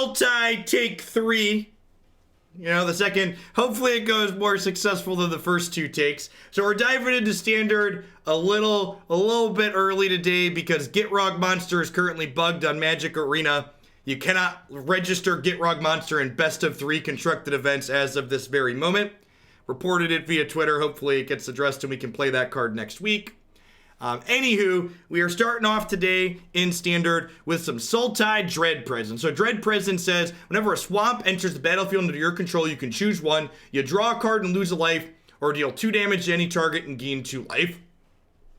Sultai take 3. You know, the second, hopefully it goes more successful than the first 2 takes. So we're diving into Standard a little bit early today because Gitrog Monster is currently bugged on Magic Arena. You cannot register Gitrog Monster in best of 3 constructed events as of this very moment. Reported it via Twitter. Hopefully it gets addressed and we can play that card next week. Anywho, we are starting off today in Standard with some Sultai Dread Presence. So Dread Presence says, whenever a swamp enters the battlefield under your control, you can choose one. You draw a card and lose a life, or deal 2 damage to any target and gain 2 life.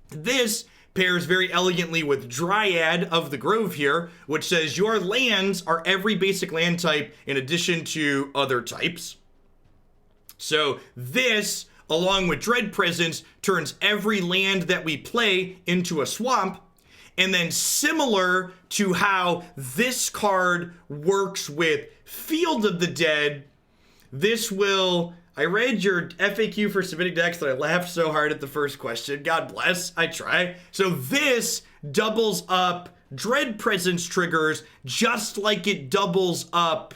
This pairs very elegantly with Dryad of the Grove here, which says your lands are every basic land type in addition to other types. So this, along with Dread Presence, turns every land that we play into a swamp. And then similar to how this card works with Field of the Dead, this will... I read your FAQ for submitting decks that I laughed so hard at the first question. God bless, I try. So this doubles up Dread Presence triggers just like it doubles up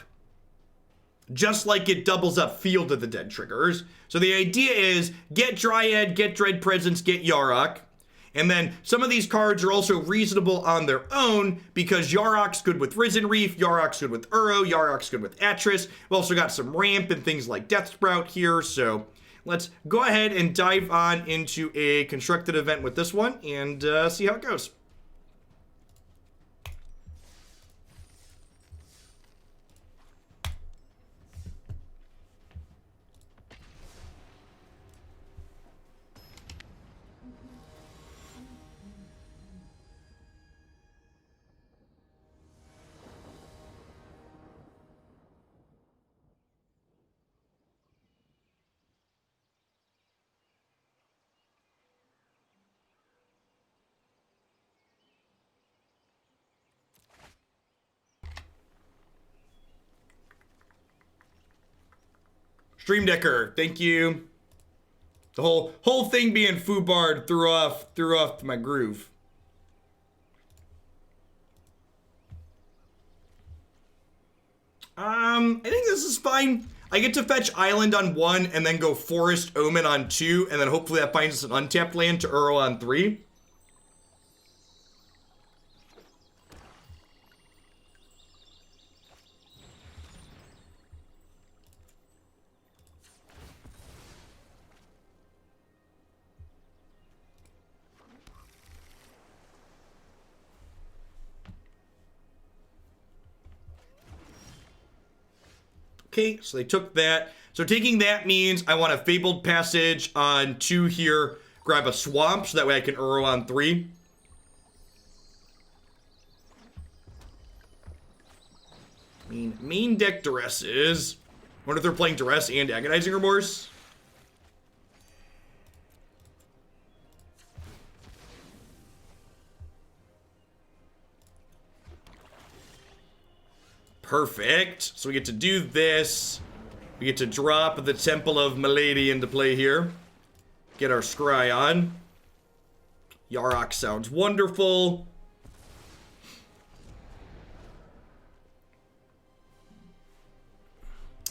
Field of the Dead triggers. So the idea is get Dryad, get Dread Presence, get Yarok. And then some of these cards are also reasonable on their own because Yarok's good with Risen Reef, Yarok's good with Uro, Yarok's good with Atris. We've also got some ramp and things like Deathsprout here. So let's go ahead and dive on into a constructed event with this one and see how it goes. Stream Decker, thank you. The whole thing being foobarred threw off my groove. I think this is fine. I get to fetch Island on 1 and then go Forest Omen on 2, and then hopefully that finds us an untapped land to Uro on 3. Okay, so they took that. So taking that means I want a Fabled Passage on 2 here. Grab a Swamp, so that way I can Uro on 3. I mean, main deck Duresses. Wonder if they're playing Duress and Agonizing Remorse. Perfect. So we get to do this. We get to drop the Temple of Malady into play here. Get our Scry on. Yarok sounds wonderful.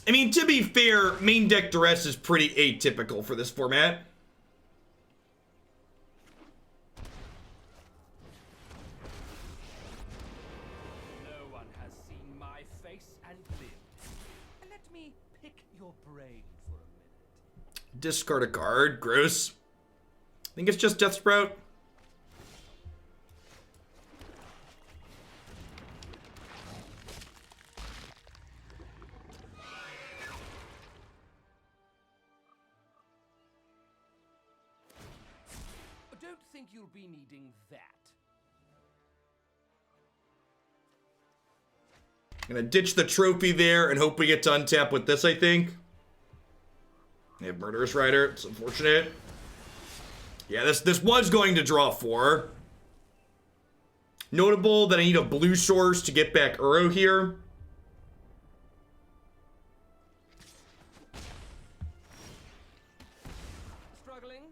I mean, to be fair, main deck Duress is pretty atypical for this format. Discard a card. Gross. I think it's just Deathsprout. I don't think you'll be needing that. Gonna ditch the trophy there and hope we get to untap with this, I think. They have Murderous Rider. It's unfortunate. Yeah, this was going to draw 4. Notable that I need a blue source to get back Uro here. Struggling?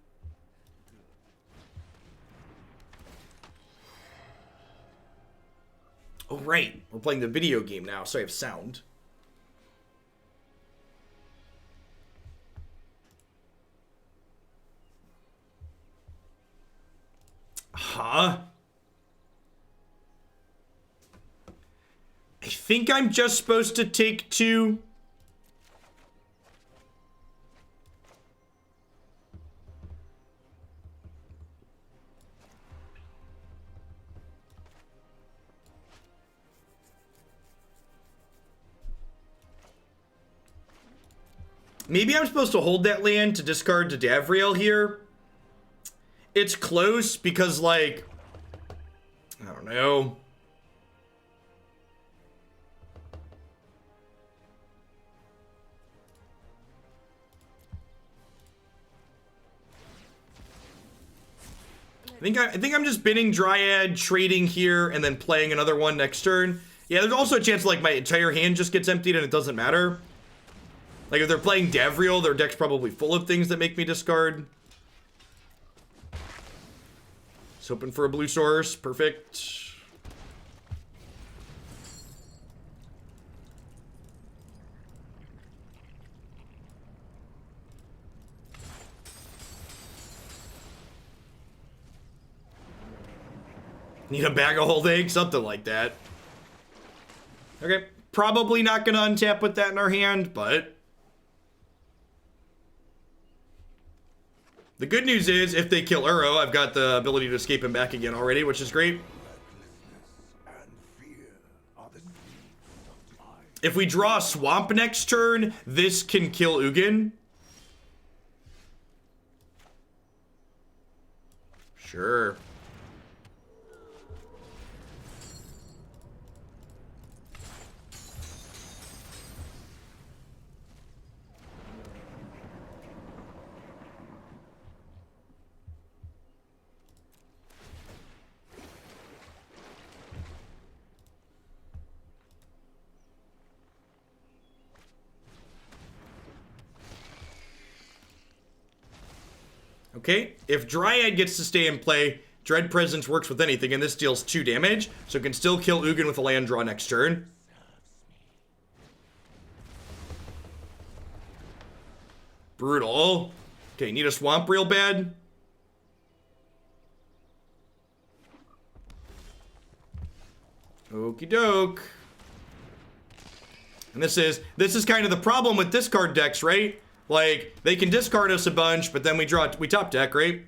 Oh, right. We're playing the video game now, so I have sound. Huh? I think I'm just supposed to take 2. Maybe I'm supposed to hold that land to discard to Davriel here. It's close because, like, I don't know. I think I'm just binning Dryad, trading here, and then playing another one next turn. Yeah, there's also a chance like my entire hand just gets emptied and it doesn't matter. Like if they're playing Davriel, their deck's probably full of things that make me discard. Just hoping for a blue source. Perfect. Need a bag of holding, something like that. Okay, probably not gonna untap with that in our hand, but the good news is if they kill Uro, I've got the ability to escape him back again already, which is great. If we draw a swamp next turn, this can kill Ugin. Sure. Okay, if Dryad gets to stay in play, Dread Presence works with anything, and this deals 2 damage, so it can still kill Ugin with a land draw next turn. Brutal. Okay, need a swamp real bad. Okie doke. And this is kind of the problem with discard decks, right? Like, they can discard us a bunch, but then we top deck, right?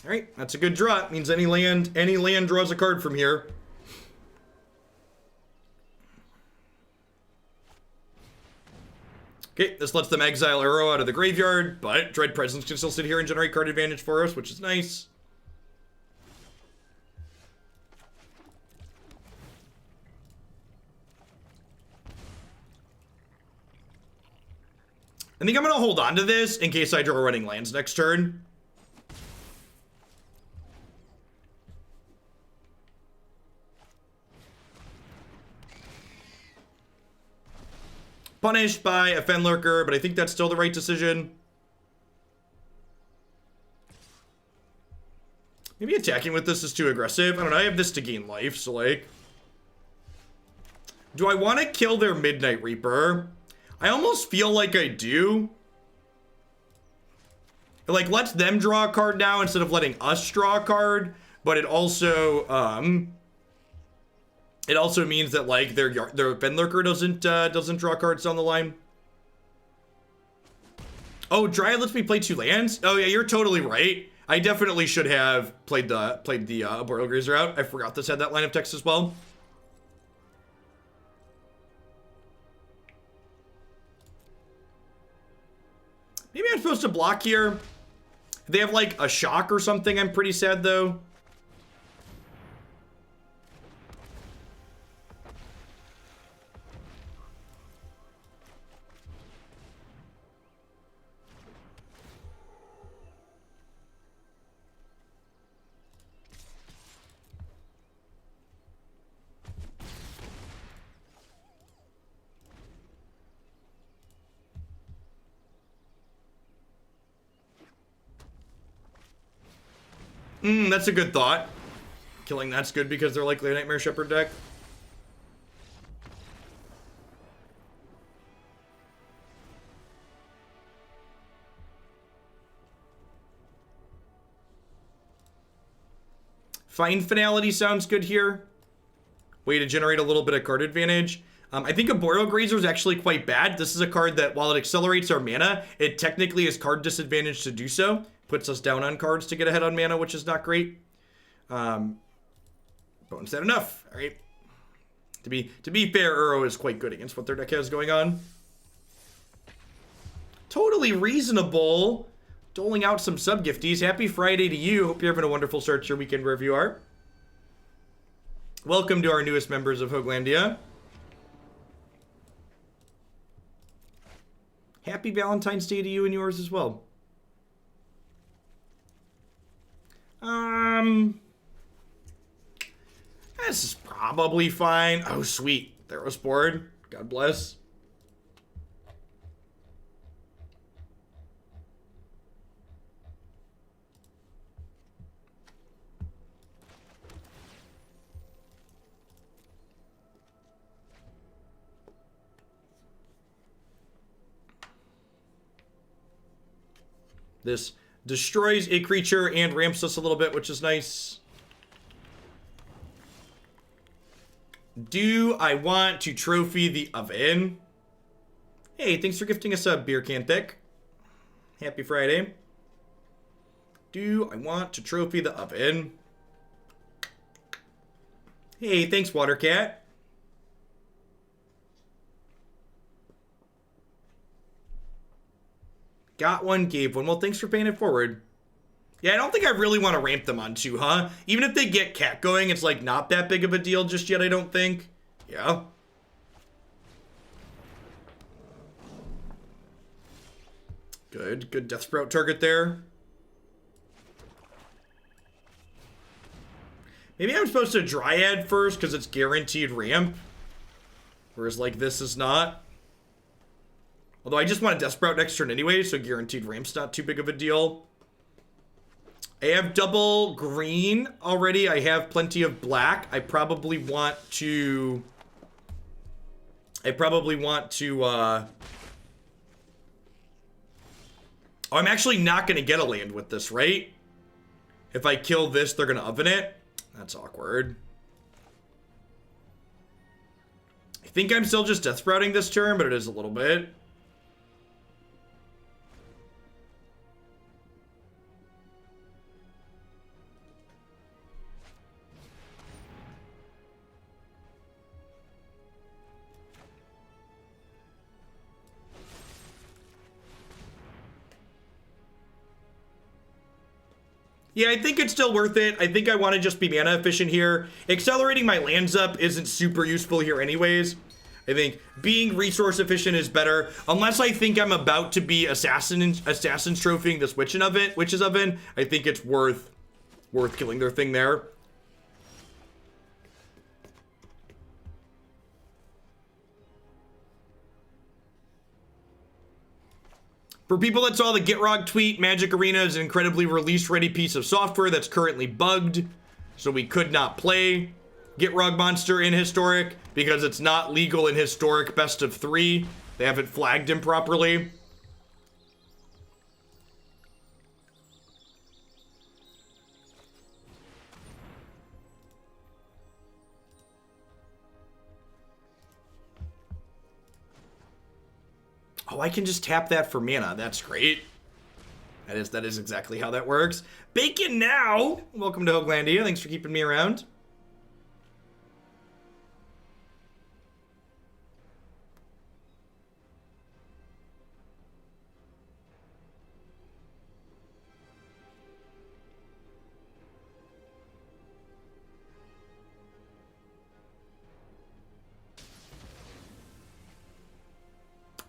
Alright, that's a good draw. It means any land draws a card from here. Okay, this lets them exile Uro out of the graveyard, but Dread Presence can still sit here and generate card advantage for us, which is nice. I think I'm going to hold on to this in case I draw running lands next turn. Punished by a Fenlurker, but I think that's still the right decision. Maybe attacking with this is too aggressive. I don't know. I have this to gain life, so like... Do I want to kill their Midnight Reaper? I almost feel like I do. It like lets them draw a card now instead of letting us draw a card, but it also means that like their Fenlurker doesn't draw cards down the line. Oh, Dryad lets me play 2 lands? Oh yeah, you're totally right. I definitely should have played the Arboreal Grazer out. I forgot this had that line of text as well. Maybe I'm supposed to block here. If they have like a shock or something, I'm pretty sad though. That's a good thought. Killing that's good because they're likely a Nightmare Shepherd deck. Find Finality sounds good here. Way to generate a little bit of card advantage. I think Arboreal Grazer is actually quite bad. This is a card that, while it accelerates our mana, it technically is card disadvantage to do so. Puts us down on cards to get ahead on mana, which is not great. But is that enough? All right. To be fair, Uro is quite good against what their deck has going on. Totally reasonable. Doling out some sub-gifties. Happy Friday to you. Hope you're having a wonderful start to your weekend wherever you are. Welcome to our newest members of Hoaglandia. Happy Valentine's Day to you and yours as well. This is probably fine. Oh, sweet. Theros board. God bless. This destroys a creature and ramps us a little bit, which is nice. Do I want to trophy the oven? Hey, thanks for gifting us a beer can pick. Happy Friday. Do I want to trophy the oven? Hey, thanks, Watercat. Got one, gave one. Well, thanks for paying it forward. Yeah, I don't think I really want to ramp them on 2, huh? Even if they get cat going, it's like not that big of a deal just yet, I don't think. Yeah. Good Deathsprout target there. Maybe I'm supposed to Dryad first because it's guaranteed ramp. Whereas like this is not. Although I just want a Deathsprout next turn anyway, so guaranteed ramp's not too big of a deal. I have double green already. I have plenty of black. I probably want to... Oh, I'm actually not going to get a land with this, right? If I kill this, they're going to oven it. That's awkward. I think I'm still just Deathsprouting this turn, but it is a little bit. Yeah, I think it's still worth it. I think I want to just be mana efficient here. Accelerating my lands up isn't super useful here anyways. I think being resource efficient is better. Unless I think I'm about to be Assassin's trophying this Witch's Oven, I think it's worth killing their thing there. For people that saw the GitRog tweet, Magic Arena is an incredibly release-ready piece of software that's currently bugged, so we could not play GitRog Monster in Historic because it's not legal in Historic Best of 3. They haven't flagged him properly. Oh, I can just tap that for mana. That's great. That is exactly how that works. Bacon now! Welcome to Hoaglandia. Thanks for keeping me around.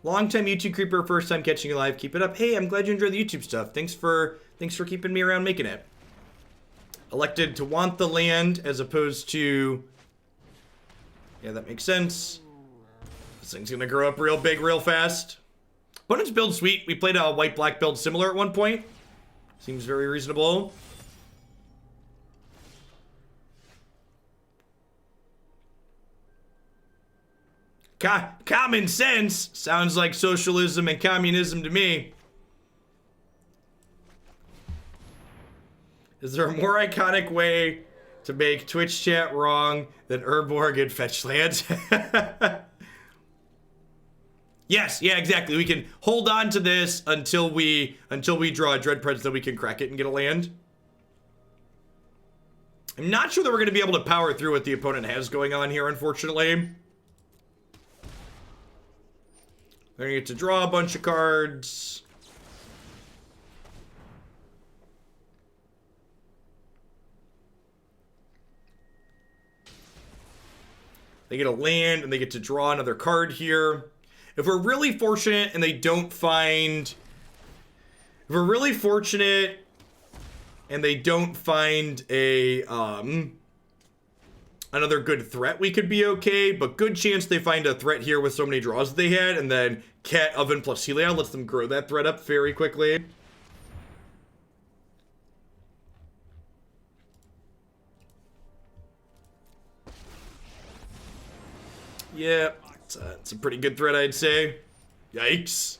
Long-time YouTube creeper, first time catching you live. Keep it up. Hey, I'm glad you enjoy the YouTube stuff. Thanks for keeping me around making it. Elected to want the land as opposed to... Yeah, that makes sense. This thing's gonna grow up real big real fast. Opponent's build sweet. We played a white-black build similar at one point. Seems very reasonable. Common sense. Sounds like socialism and communism to me. Is there a more iconic way to make Twitch chat wrong than Urborg and fetch lands? Yes, yeah, exactly. We can hold on to this until we draw a Dread Prince, then we can crack it and get a land. I'm not sure that we're going to be able to power through what the opponent has going on here, unfortunately. They're going to get to draw a bunch of cards. They get a land, and they get to draw another card here. If we're really fortunate and they don't find... If we're really fortunate and they don't find a, another good threat, we could be okay. But good chance they find a threat here with so many draws they had. And then Cat, Oven plus Helion lets them grow that threat up very quickly. Yeah, it's a pretty good threat, I'd say. Yikes.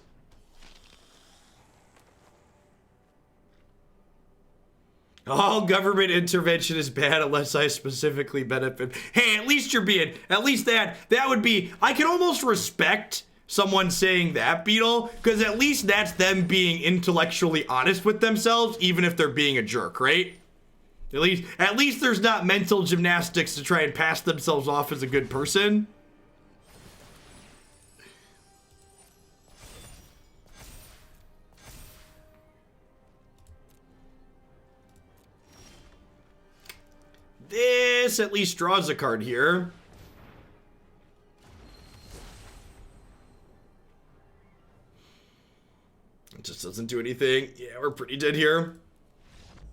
All government intervention is bad unless I specifically benefit. Hey, at least you're being, at least that would be, I can almost respect someone saying that, Beetle, because at least that's them being intellectually honest with themselves, even if they're being a jerk, right? At least there's not mental gymnastics to try and pass themselves off as a good person. This at least draws a card here. It just doesn't do anything. Yeah, we're pretty dead here.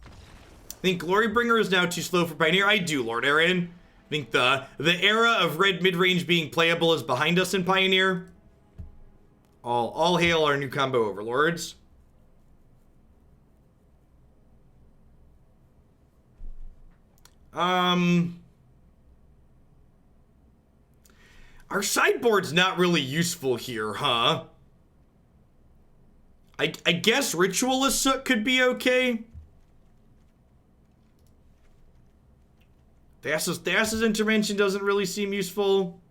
I think Glorybringer is now too slow for Pioneer. I do, Lord Aaron. I think the era of red mid-range being playable is behind us in Pioneer. All hail our new combo overlords. Our sideboard's not really useful here, huh? I guess Ritual of Soot could be okay. Thassa's intervention doesn't really seem useful.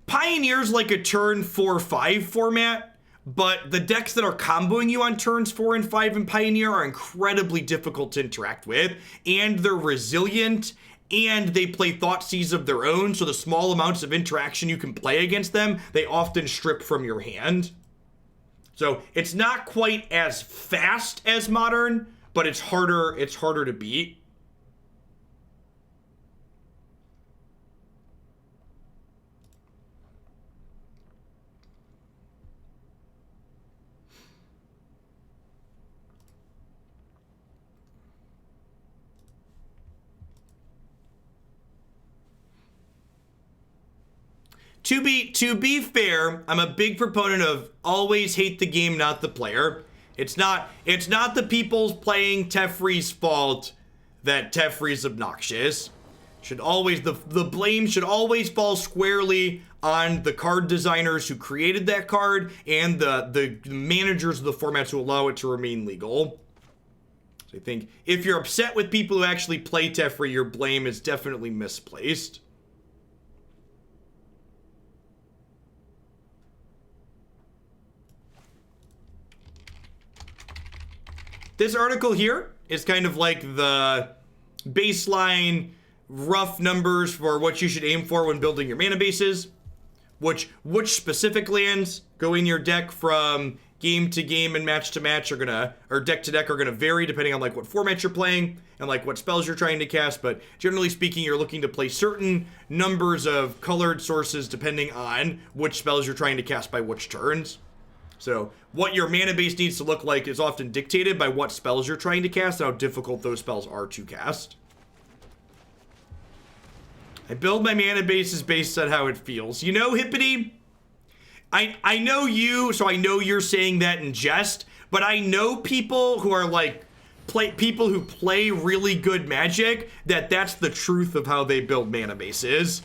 Pioneer's like a turn 4-5 format, but the decks that are comboing you on turns 4 and 5 in Pioneer are incredibly difficult to interact with, and they're resilient, and they play Thoughtseize of their own, so the small amounts of interaction you can play against them, they often strip from your hand. So it's not quite as fast as Modern, but it's harder to beat. To be fair, I'm a big proponent of always hate the game, not the player. It's not the people's playing Teferi's fault that Teferi's obnoxious. Should always the blame should always fall squarely on the card designers who created that card and the managers of the format to allow it to remain legal. So I think if you're upset with people who actually play Teferi, your blame is definitely misplaced. This article here is kind of like the baseline rough numbers for what you should aim for when building your mana bases. Which specific lands go in your deck from game to game and match to match or deck to deck are gonna vary depending on like what format you're playing and like what spells you're trying to cast. But generally speaking, you're looking to play certain numbers of colored sources depending on which spells you're trying to cast by which turns. So what your mana base needs to look like is often dictated by what spells you're trying to cast and how difficult those spells are to cast. I build my mana bases based on how it feels. You know, Hippity, I know you, so I know you're saying that in jest, but I know people who are like, people who play really good Magic, that's the truth of how they build mana bases.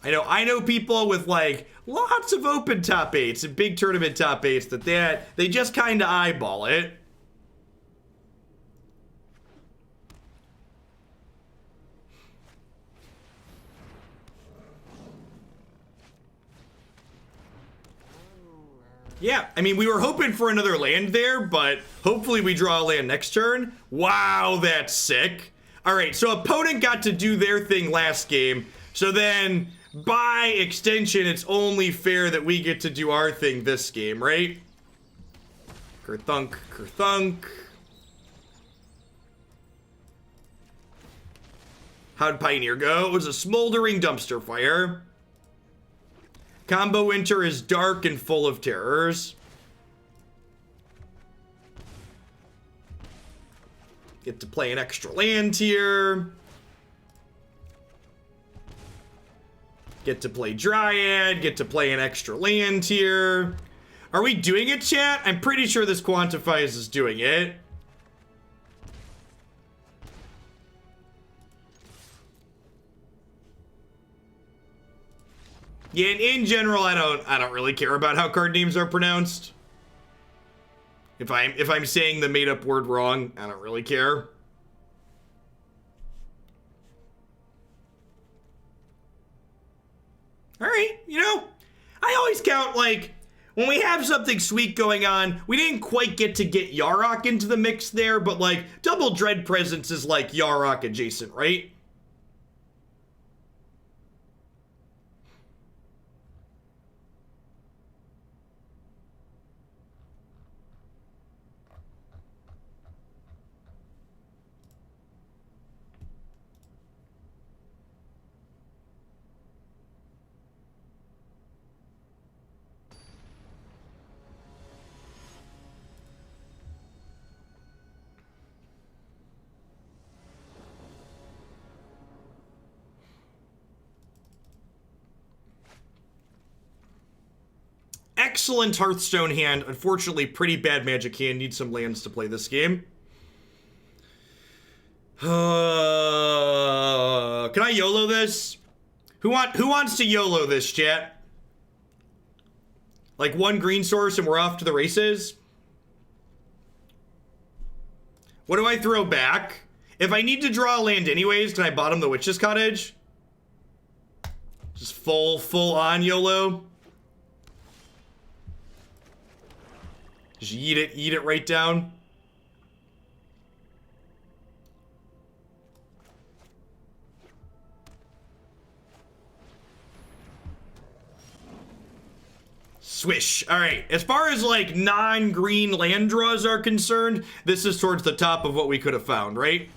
I know people with like lots of open top 8s and big tournament top 8s that they just kind of eyeball it. Yeah, I mean, we were hoping for another land there, but hopefully we draw a land next turn. Wow, that's sick. All right, so opponent got to do their thing last game. So then, by extension, it's only fair that we get to do our thing this game, right? Kerthunk, kerthunk. How'd Pioneer go? It was a smoldering dumpster fire. Combo Winter is dark and full of terrors. Get to play an extra land here. Get to play Dryad. Get to play an extra land here. Are we doing it, chat? I'm pretty sure this quantifies as doing it. Yeah, and in general, I don't really care about how card names are pronounced. If I'm saying the made up word wrong, I don't really care. All right, I always count like when we have something sweet going on. We didn't quite get to get Yarok into the mix there, but like Double Dread Presence is like Yarok adjacent, right? Excellent Hearthstone hand. Unfortunately, pretty bad Magic hand. Need some lands to play this game. Can I YOLO this? Who wants to YOLO this, chat? Like one green source and we're off to the races? What do I throw back? If I need to draw a land anyways, can I bottom the Witch's Cottage? Just full on YOLO. Just eat it right down. Swish. All right. As far as like non-green land draws are concerned, this is towards the top of what we could have found, right?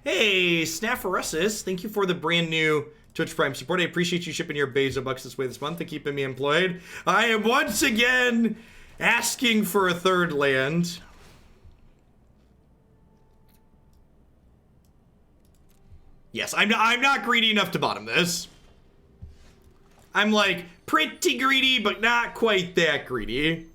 Hey, Snafferusis, thank you for the brand new Twitch Prime support. I appreciate you shipping your Beza bucks this way this month and keeping me employed. I am once again asking for a third land. Yes, I'm not greedy enough to bottom this. I'm like pretty greedy, but not quite that greedy.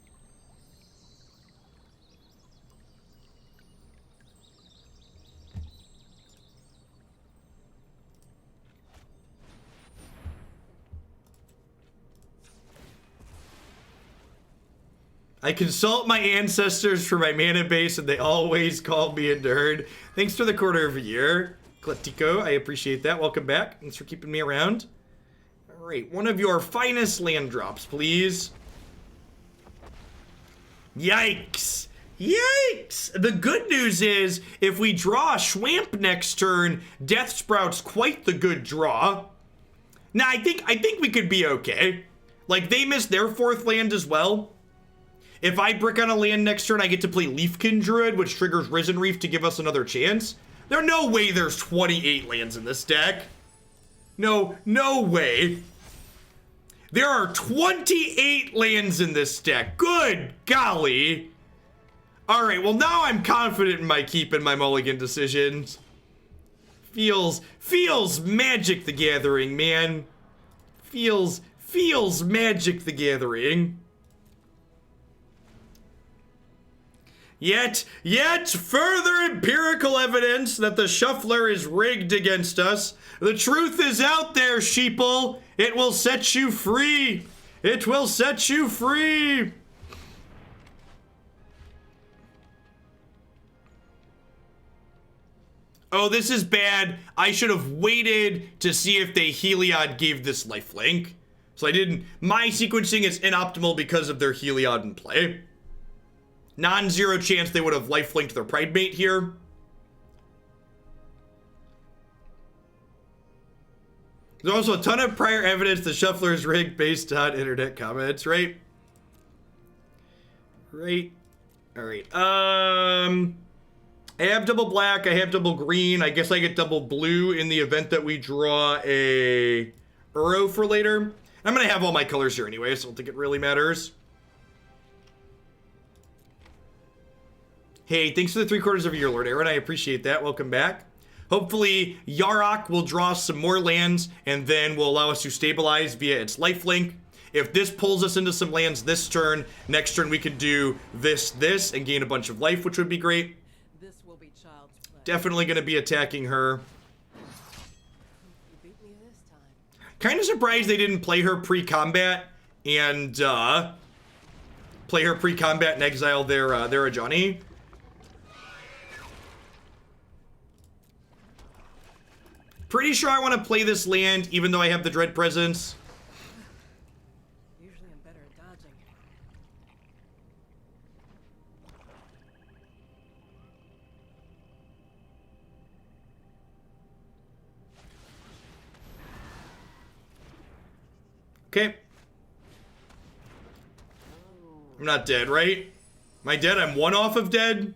I consult my ancestors for my mana base, and they always call me a nerd. Thanks for the quarter of a year, Kletico. I appreciate that. Welcome back. Thanks for keeping me around. All right, one of your finest land drops, please. Yikes. Yikes! The good news is, if we draw Schwamp next turn, Deathsprout's quite the good draw. Now, I think we could be okay. Like, they missed their fourth land as well. If I brick on a land next turn, I get to play Leafkin Druid, which triggers Risen Reef to give us another chance. There's no way there's 28 lands in this deck. No way. There are 28 lands in this deck. Good golly. All right, well, now I'm confident in my keep and my mulligan decisions. Feels Magic the Gathering, man. Feels Magic the Gathering. Yet further empirical evidence that the shuffler is rigged against us. The truth is out there, sheeple. It will set you free. It will set you free. Oh, this is bad. I should have waited to see if they Heliod gave this lifelink. So I didn't. My sequencing is inoptimal because of their Heliod in play. Non-zero chance they would have lifelinked their Pridemate here. There's also a ton of prior evidence the shuffler is rigged based on internet comments, right? Right. All right. I have double black, I have double green. I guess I get double blue in the event that we draw a Uro for later. I'm gonna have all my colors here anyway, so I don't think it really matters. Hey, thanks for the 3/4 of a year, Lord Aaron. I appreciate that. Welcome back. Hopefully, Yarok will draw some more lands and then will allow us to stabilize via its lifelink. If this pulls us into some lands this turn, next turn we could do this, and gain a bunch of life, which would be great. This will be child's play. Definitely going to be attacking her. You beat me this time. Kind of surprised they didn't play her pre-combat and exile their Ajani. Pretty sure I want to play this land, even though I have the Dread Presence. Usually I'm better at dodging. Okay. I'm not dead, right? Am I dead? I'm one off of dead.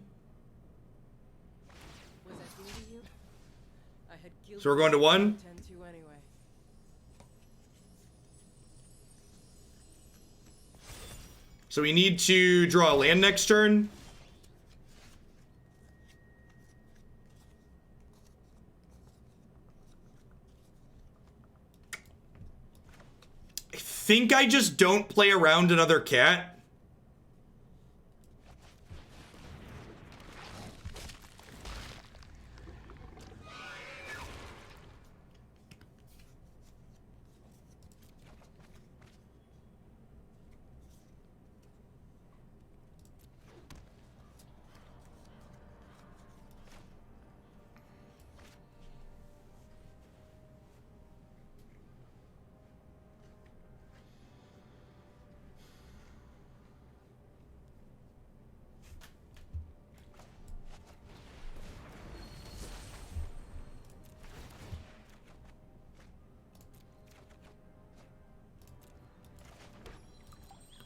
Was that new to you? I had guilt So we're going to one? to attend to anyway. So we need to draw a land next turn. I think I just don't play around another cat.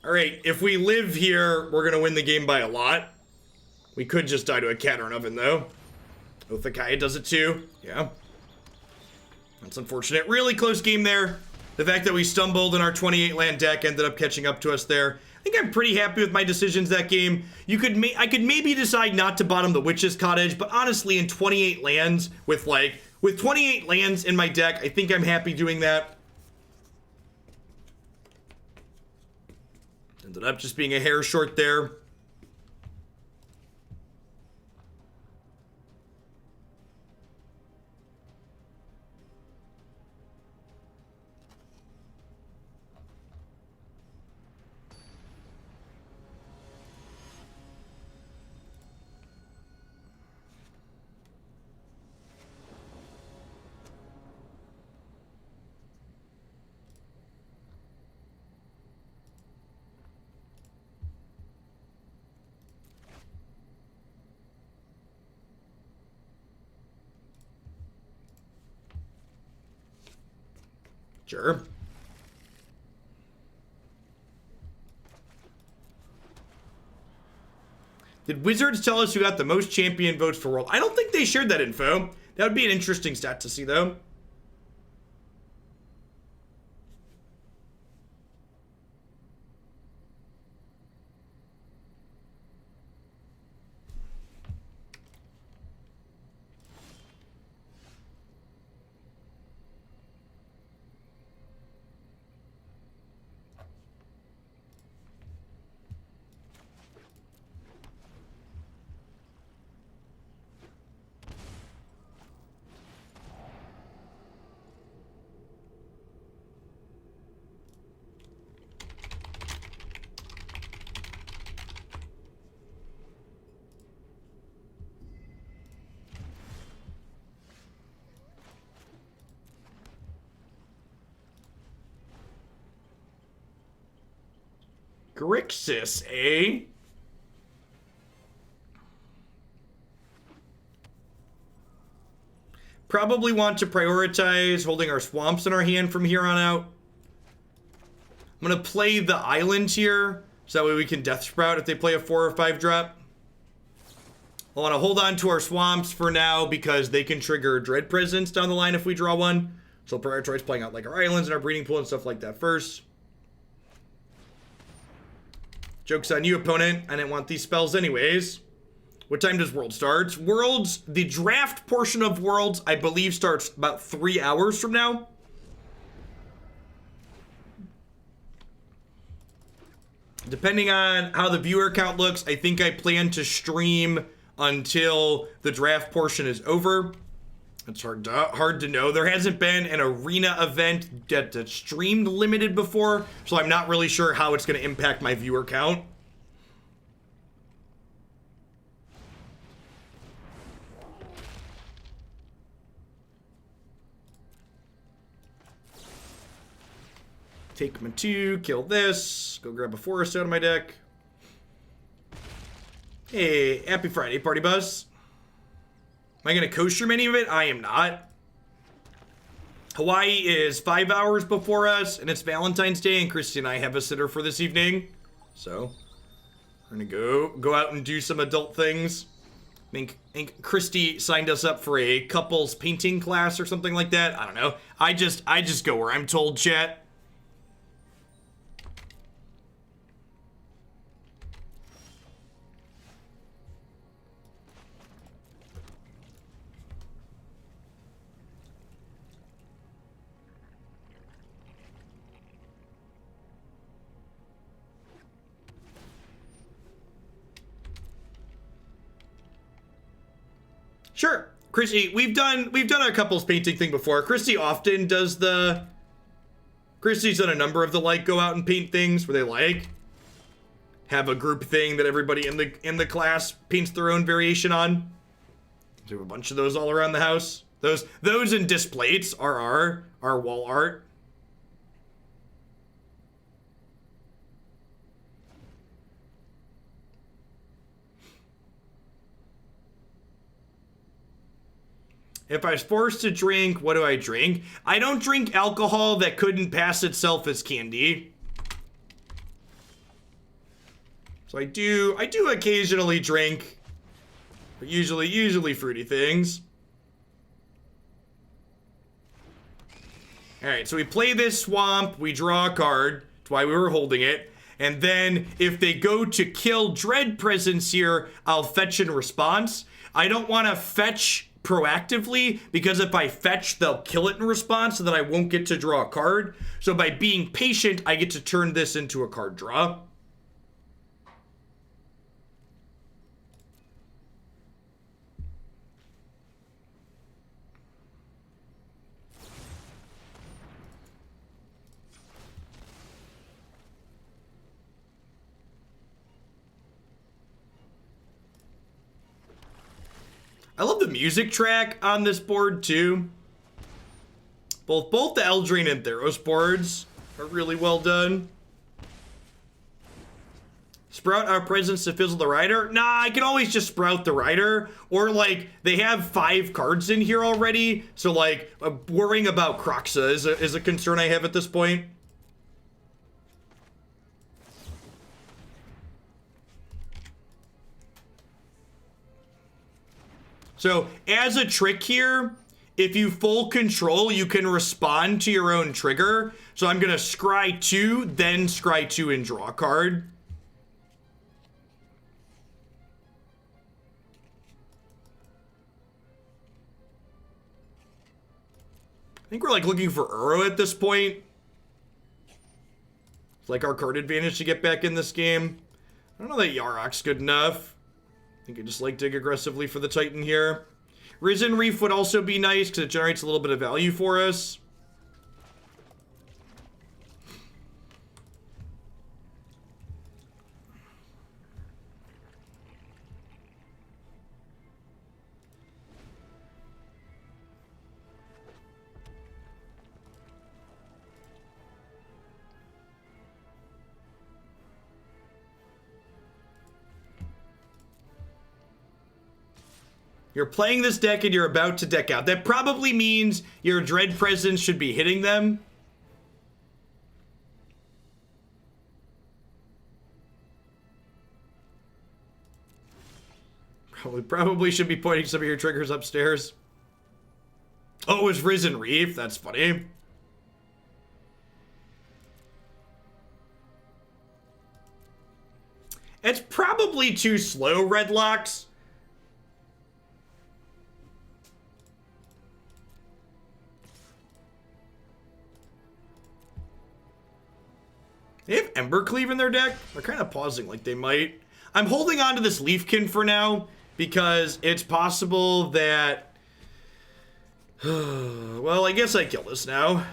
All right, if we live here, we're gonna win the game by a lot. We could just die to a cat or an oven, though. Othakaya does it too. Yeah. That's unfortunate. Really close game there. The fact that we stumbled in our 28 land deck ended up catching up to us there. I think I'm pretty happy with my decisions that game. I could maybe decide not to bottom the Witch's Cottage, but honestly, in 28 lands, with 28 lands in my deck, I think I'm happy doing that. Ended up just being a hair short there. Sure. Did Wizards tell us who got the most champion votes for World? I don't think they shared that info. That would be an interesting stat to see, though. Grixis, eh? Probably want to prioritize holding our swamps in our hand from here on out. I'm going to play the island here, so that way we can Deathsprout if they play a 4 or 5 drop. I want to hold on to our swamps for now because they can trigger Dread Presence down the line if we draw one. So I'll prioritize playing out like our islands and our breeding pool and stuff like that first. Joke's on you, opponent. I didn't want these spells anyways. What time does World start? Worlds, the draft portion of Worlds, I believe starts about 3 hours from now. Depending on how the viewer count looks, I think I plan to stream until the draft portion is over. It's hard to know. There hasn't been an arena event that's streamed limited before, so I'm not really sure how it's going to impact my viewer count. Take my 2, kill this, go grab a forest out of my deck. Hey, happy Friday, Party Buzz. Am I going to co-stream any of it? I am not. Hawaii is 5 hours before us, and it's Valentine's Day, and Christy and I have a sitter for this evening. So, we're going to go out and do some adult things. I think Christy signed us up for a couples painting class or something like that. I don't know. I just go where I'm told, chat. Sure, Christy, we've done our couples painting thing before. Christy often does Christy's done a number of the like go out and paint things where they like have a group thing that everybody in the class paints their own variation on. So we have a bunch of those all around the house. Those and displays are our wall art. If I was forced to drink, what do I drink? I don't drink alcohol that couldn't pass itself as candy. So I do occasionally drink, but usually fruity things. All right, so we play this swamp, we draw a card. That's why we were holding it. And then if they go to kill Dread Presence here, I'll fetch in response. I don't want to fetch proactively because if I fetch, they'll kill it in response so that I won't get to draw a card. So by being patient, I get to turn this into a card draw. I love the music track on this board too. Both the Eldraine and Theros boards are really well done. Sprout our presence to fizzle the rider? Nah, I can always just sprout the rider. Or like, they have 5 cards in here already. So like, worrying about Kroxa is a concern I have at this point. So, as a trick here, if you full control, you can respond to your own trigger. So I'm going to scry 2, then scry 2 and draw a card. I think we're like looking for Uro at this point. It's like our card advantage to get back in this game. I don't know that Yarok's good enough. I think I just like dig aggressively for the Titan here. Risen Reef would also be nice because it generates a little bit of value for us. You're playing this deck and you're about to deck out. That probably means your Dread Presence should be hitting them. Probably should be pointing some of your triggers upstairs. Oh, it was Risen Reef. That's funny. It's probably too slow, Redlocks. They have Embercleave in their deck? They're kind of pausing like they might. I'm holding on to this Leafkin for now because it's possible that... well, I guess I kill this now.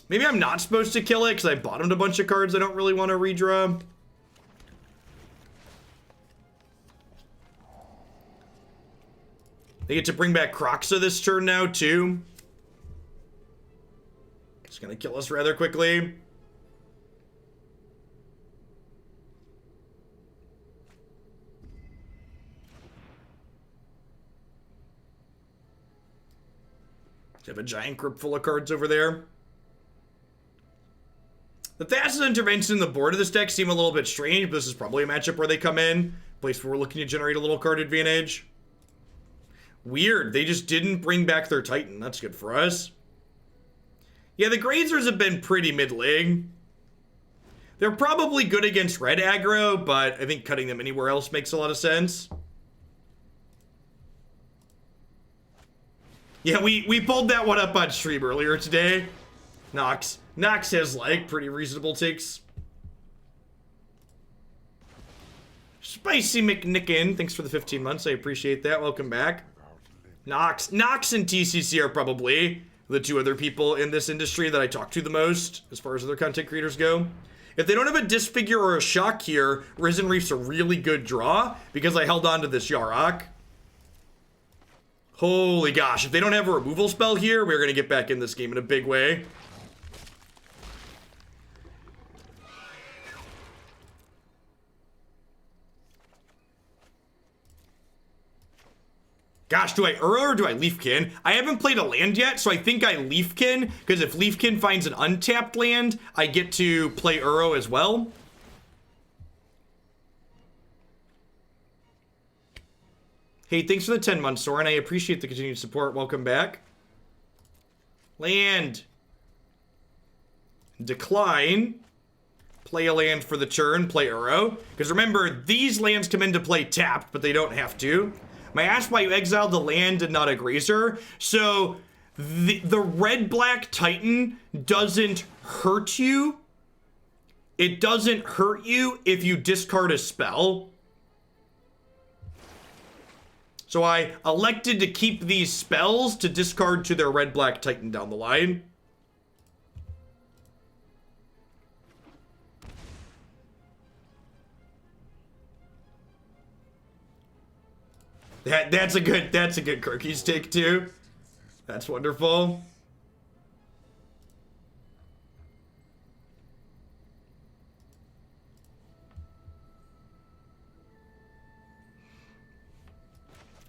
Maybe I'm not supposed to kill it because I bottomed a bunch of cards I don't really want to redraw. They get to bring back Kroxa this turn now, too. It's going to kill us rather quickly. They have a giant crypt full of cards over there. The Thassa intervention in the board of this deck seem a little bit strange, but this is probably a matchup where they come in. Place where we're looking to generate a little card advantage. Weird, they just didn't bring back their Titan. That's good for us. Yeah, the Grazers have been pretty middling. They're probably good against red aggro, but I think cutting them anywhere else makes a lot of sense. Yeah, we pulled that one up on stream earlier today. Nox has, like, pretty reasonable takes. Spicy McNicken, thanks for the 15 months. I appreciate that. Welcome back. Nox and TCC are probably the two other people in this industry that I talk to the most as far as other content creators go. If they don't have a Disfigure or a Shock here, Risen Reef's a really good draw because I held on to this Yarok. Holy gosh, if they don't have a removal spell here, we're going to get back in this game in a big way. Gosh, do I Uro or do I Leafkin? I haven't played a land yet, so I think I Leafkin, because if Leafkin finds an untapped land, I get to play Uro as well. Hey, thanks for the 10 months, Soren. I appreciate the continued support. Welcome back. Land. Decline. Play a land for the turn. Play Uro. Because remember, these lands come into play tapped, but they don't have to. My ask why you exiled the land and not a Grazer. So, the red-black Titan doesn't hurt you. It doesn't hurt you if you discard a spell. So I elected to keep these spells to discard to their red-black Titan down the line. That's a good Kirky's take too. That's wonderful.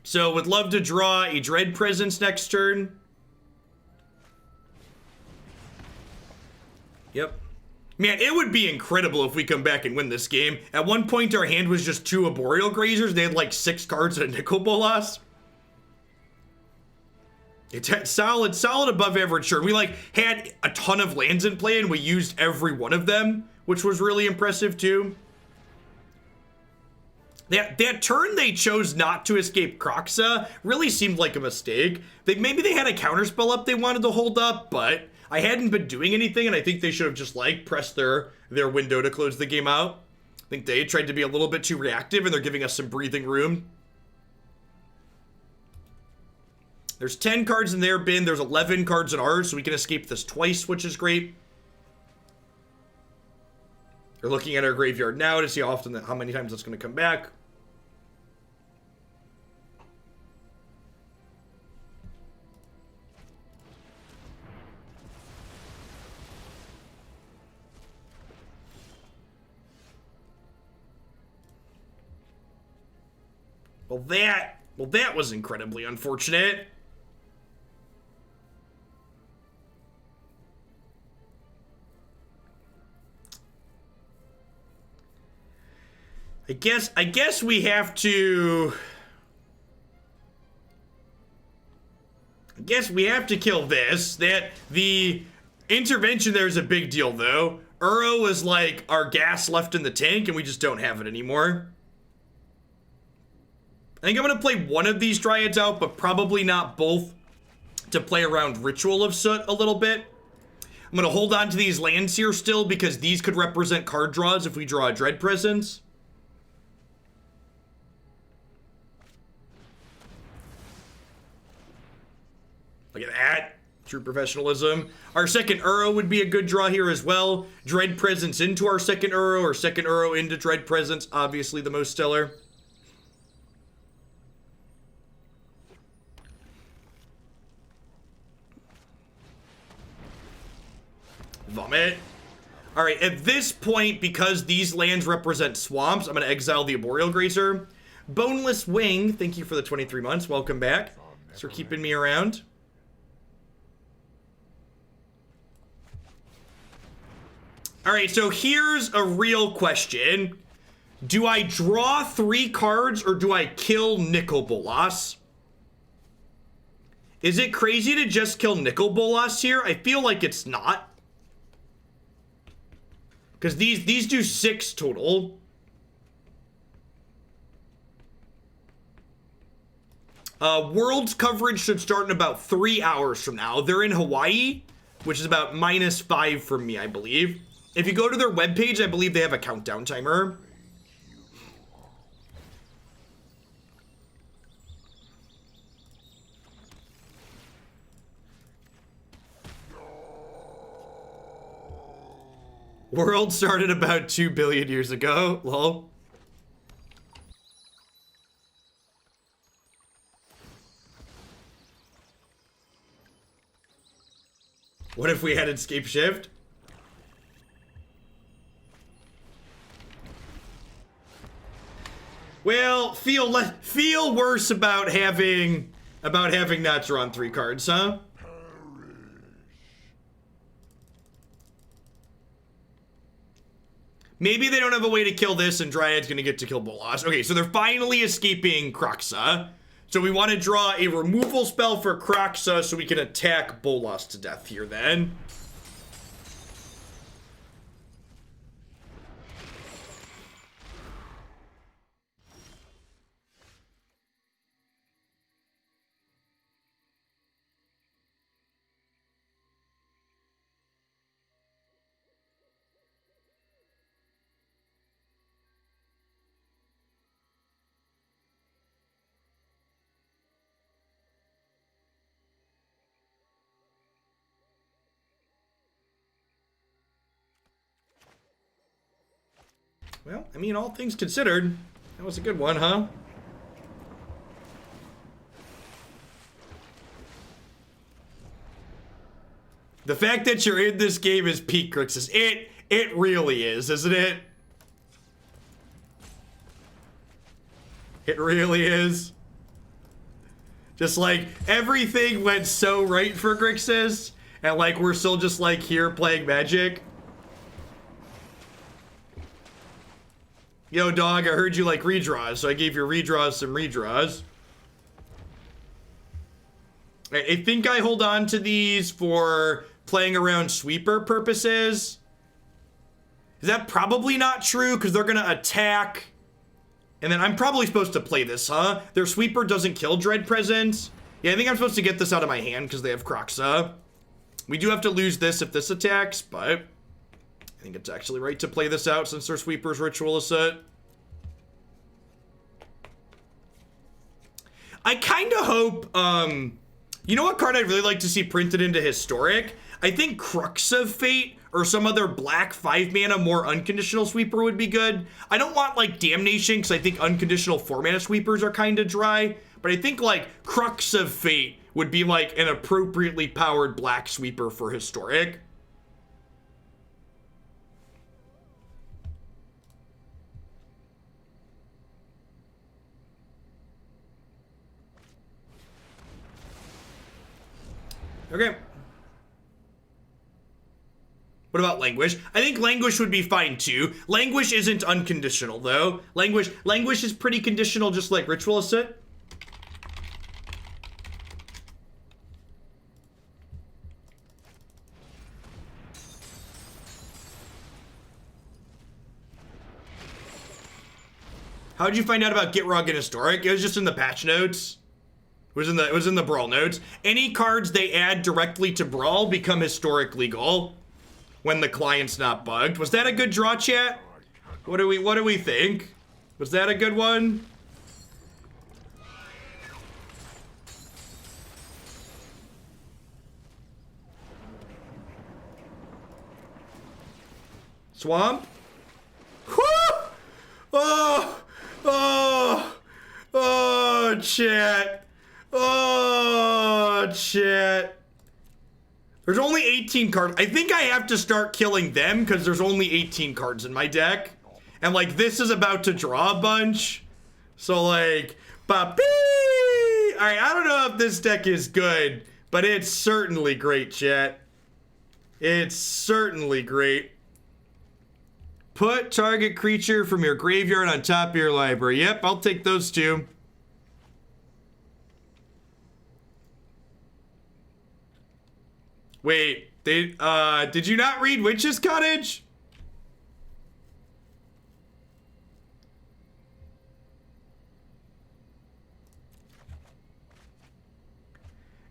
So would love to draw a Dread Presence next turn. Yep. Man, it would be incredible if we come back and win this game. At one point, our hand was just 2 Arboreal Grazers. They had like 6 cards and a Nicol Bolas. It's had solid above average turn. We like had a ton of lands in play and we used every one of them, which was really impressive too. That turn they chose not to escape Kroxa really seemed like a mistake. Maybe they had a counterspell up they wanted to hold up, but I hadn't been doing anything, and I think they should have just, like, pressed their window to close the game out. I think they tried to be a little bit too reactive, and they're giving us some breathing room. There's 10 cards in their bin. There's 11 cards in ours, so we can escape this twice, which is great. They're looking at our graveyard now to see how many times that's going to come back. Well, that was incredibly unfortunate. I guess we have to... I guess we have to kill this. The intervention there is a big deal, though. Uro is like our gas left in the tank, and we just don't have it anymore. I think I'm going to play one of these Dryads out, but probably not both, to play around Ritual of Soot a little bit. I'm going to hold on to these lands here still, because these could represent card draws if we draw a Dread Presence. Look at that. True professionalism. Our second Uro would be a good draw here as well. Dread Presence into our second Uro, or second Uro into Dread Presence. Obviously the most stellar. Vomit. Alright, at this point, because these lands represent swamps, I'm going to exile the Arboreal Grazer. Boneless Wing, thank you for the 23 months. Welcome back. Thanks for keeping me around. Alright, so here's a real question. Do I draw 3 cards or do I kill Nicol Bolas? Is it crazy to just kill Nicol Bolas here? I feel like it's not. Because these do 6 total. World's coverage should start in about 3 hours from now. They're in Hawaii, which is about -5 from me, I believe. If you go to their webpage, I believe they have a countdown timer. World started about 2 billion years ago. Lol. What if we had escape shift? Well, feel worse about having not drawn 3 cards, huh? Maybe they don't have a way to kill this and Dryad's gonna get to kill Bolas. Okay, so they're finally escaping Kroxa. So we want to draw a removal spell for Kroxa so we can attack Bolas to death here then. Well, I mean, all things considered, that was a good one, huh? The fact that you're in this game is peak Grixis. It really is, isn't it? It really is. Just like, everything went so right for Grixis, and like, we're still just like here playing Magic. Yo, dog, I heard you like redraws, so I gave your redraws some redraws. I think I hold on to these for playing around sweeper purposes. Is that probably not true? Because they're going to attack. And then I'm probably supposed to play this, huh? Their sweeper doesn't kill Dread Presence. Yeah, I think I'm supposed to get this out of my hand because they have Kroxa. We do have to lose this if this attacks, but I think it's actually right to play this out since their sweeper's Ritual of Soot. I kind of hope, you know what card I'd really like to see printed into Historic? I think Crux of Fate or some other black 5-mana more unconditional sweeper would be good. I don't want like Damnation because I think unconditional 4-mana sweepers are kind of dry, but I think like Crux of Fate would be like an appropriately powered black sweeper for Historic. Okay. What about Languish? I think Languish would be fine too. Languish isn't unconditional though. Languish is pretty conditional, just like Ritual of Soot. How did you find out about Gitrog and Historic? It was just in the patch notes. It was in the Brawl notes. Any cards they add directly to Brawl become Historic legal when the client's not bugged. Was that a good draw, chat? What do we think? Was that a good one? Swamp? Whew! Oh, chat. Oh, chat. There's only 18 cards. I think I have to start killing them because there's only 18 cards in my deck. And, like, this is about to draw a bunch. So, like, ba-bee! Alright, I don't know if this deck is good, but it's certainly great, chat. It's certainly great. Put target creature from your graveyard on top of your library. Yep, I'll take those two. Wait, did you not read Witch's Cottage?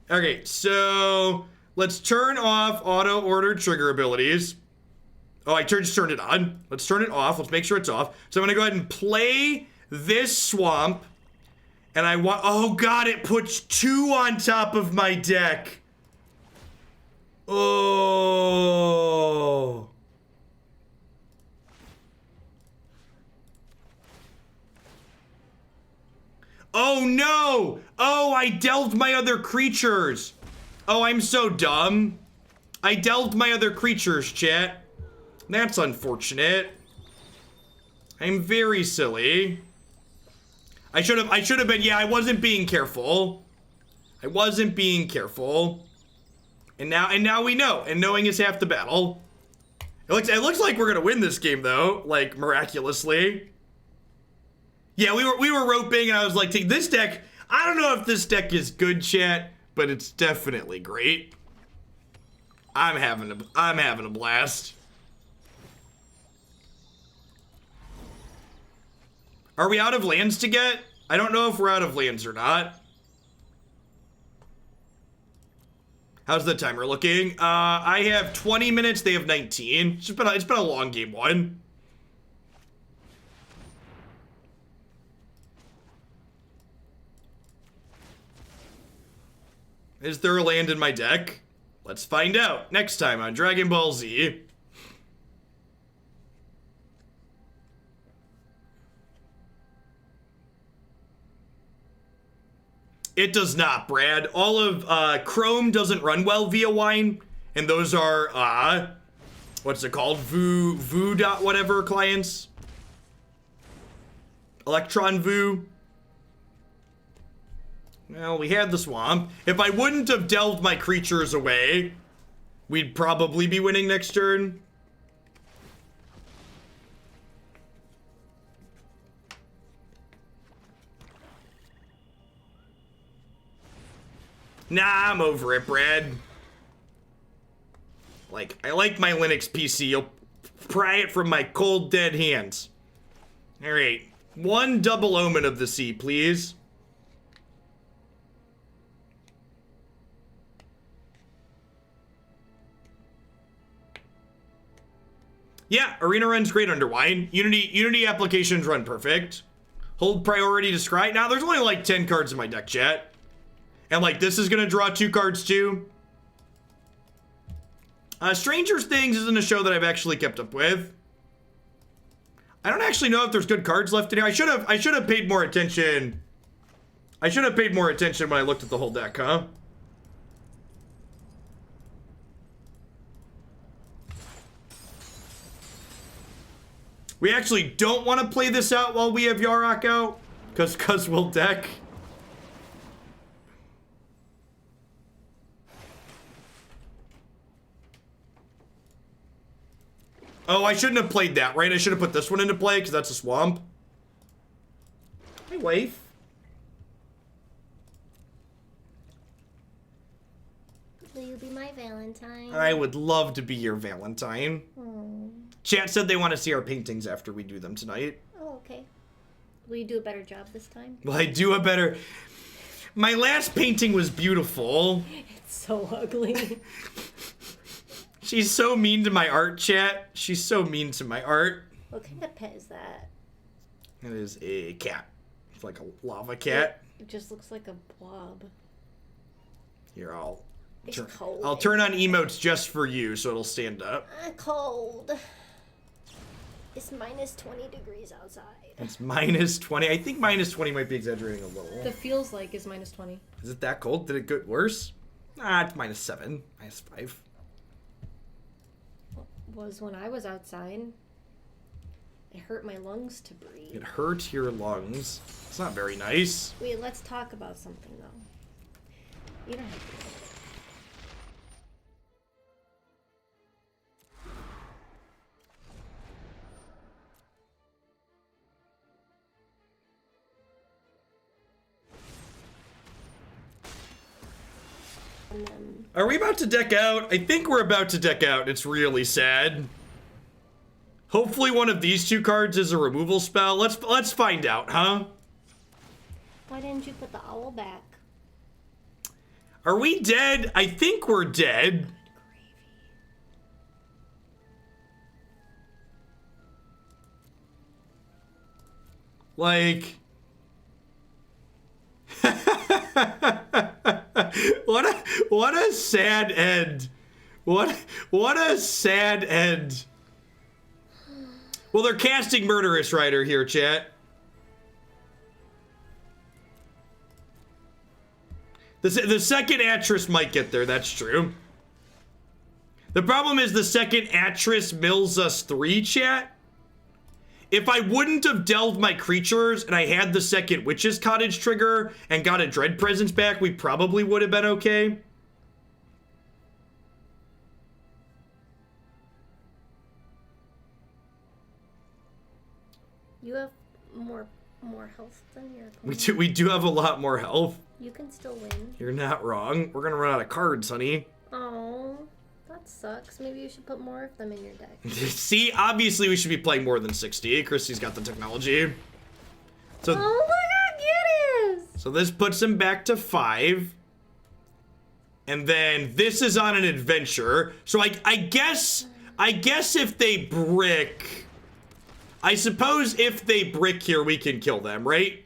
Okay, so let's turn off auto order trigger abilities. Oh, I just turned it on. Let's turn it off. Let's make sure it's off. So I'm gonna go ahead and play this swamp. And I want, oh God, it puts 2 on top of my deck. Oh. Oh no! Oh, I delved my other creatures. Oh, I'm so dumb. I delved my other creatures, chat. That's unfortunate. I'm very silly. I should have been, yeah, I wasn't being careful. I wasn't being careful. And now we know, and knowing is half the battle. It looks like we're gonna win this game though, like miraculously. Yeah, we were roping, and I was like, this deck, I don't know if this deck is good, chat, but it's definitely great. I'm having a blast. Are we out of lands to get? I don't know if we're out of lands or not. How's the timer looking? I have 20 minutes, they have 19. It's been a long game one. Is there a land in my deck? Let's find out next time on Dragon Ball Z. It does not, Brad. All of Chrome doesn't run well via wine, and those are what's it called? Voo dot whatever clients. Electron Voo. Well, we had the swamp. If I wouldn't have delved my creatures away, we'd probably be winning next turn. Nah, I'm over it, Brad. Like, I like my Linux PC. You'll pry it from my cold, dead hands. Alright. 1 double Omen of the Sea, please. Yeah, Arena runs great under wine. Unity applications run perfect. Hold priority to scry. Now, there's only like 10 cards in my deck, chat. And like, this is gonna draw 2 cards too. Stranger Things isn't a show that I've actually kept up with. I don't actually know if there's good cards left in here. I should have paid more attention. I should have paid more attention when I looked at the whole deck, huh? We actually don't want to play this out while we have Yarok out, cause we'll deck. Oh, I shouldn't have played that, right? I should have put this one into play because that's a swamp. Hey, wife. Will you be my Valentine? I would love to be your Valentine. Chat said they want to see our paintings after we do them tonight. Oh, okay. Will you do a better job this time? Will I do a better... My last painting was beautiful. It's so ugly. She's so mean to my art, chat. She's so mean to my art. What kind of pet is that? It is a cat. It's like a lava cat. It just looks like a blob. Here, It's cold. I'll turn on emotes just for you so it'll stand up. Cold. It's minus 20 degrees outside. It's minus 20. I think minus 20 might be exaggerating a little. The feels like is minus 20. Is it that cold? Did it get worse? Ah, it's minus 7. Minus 5. Was when I was outside. It hurt my lungs to breathe. It hurt your lungs. It's not very nice. Wait, let's talk about something though. You don't have to. Are we about to deck out? I think we're about to deck out. It's really sad. Hopefully one of these two cards is a removal spell. Let's find out, huh? Why didn't you put the owl back? Are we dead? I think we're dead. Like... what a sad end. What a sad end. Well, they're casting Murderous Rider here, chat. The second Atris might get there, that's true. The problem is the second Atris mills us 3, chat. If I wouldn't have delved my creatures and I had the second Witch's Cottage trigger and got a Dread Presence back, we probably would have been okay. You have more health than your opponent. We do have a lot more health. You can still win. You're not wrong. We're gonna run out of cards, honey. Oh, that sucks. Maybe you should put more of them in your deck. See, obviously we should be playing more than 60. Christy's got the technology. So, Oh my god, get it! so this puts him back to 5. And then this is on an adventure. So I guess if they brick... I suppose if they brick here, we can kill them, right?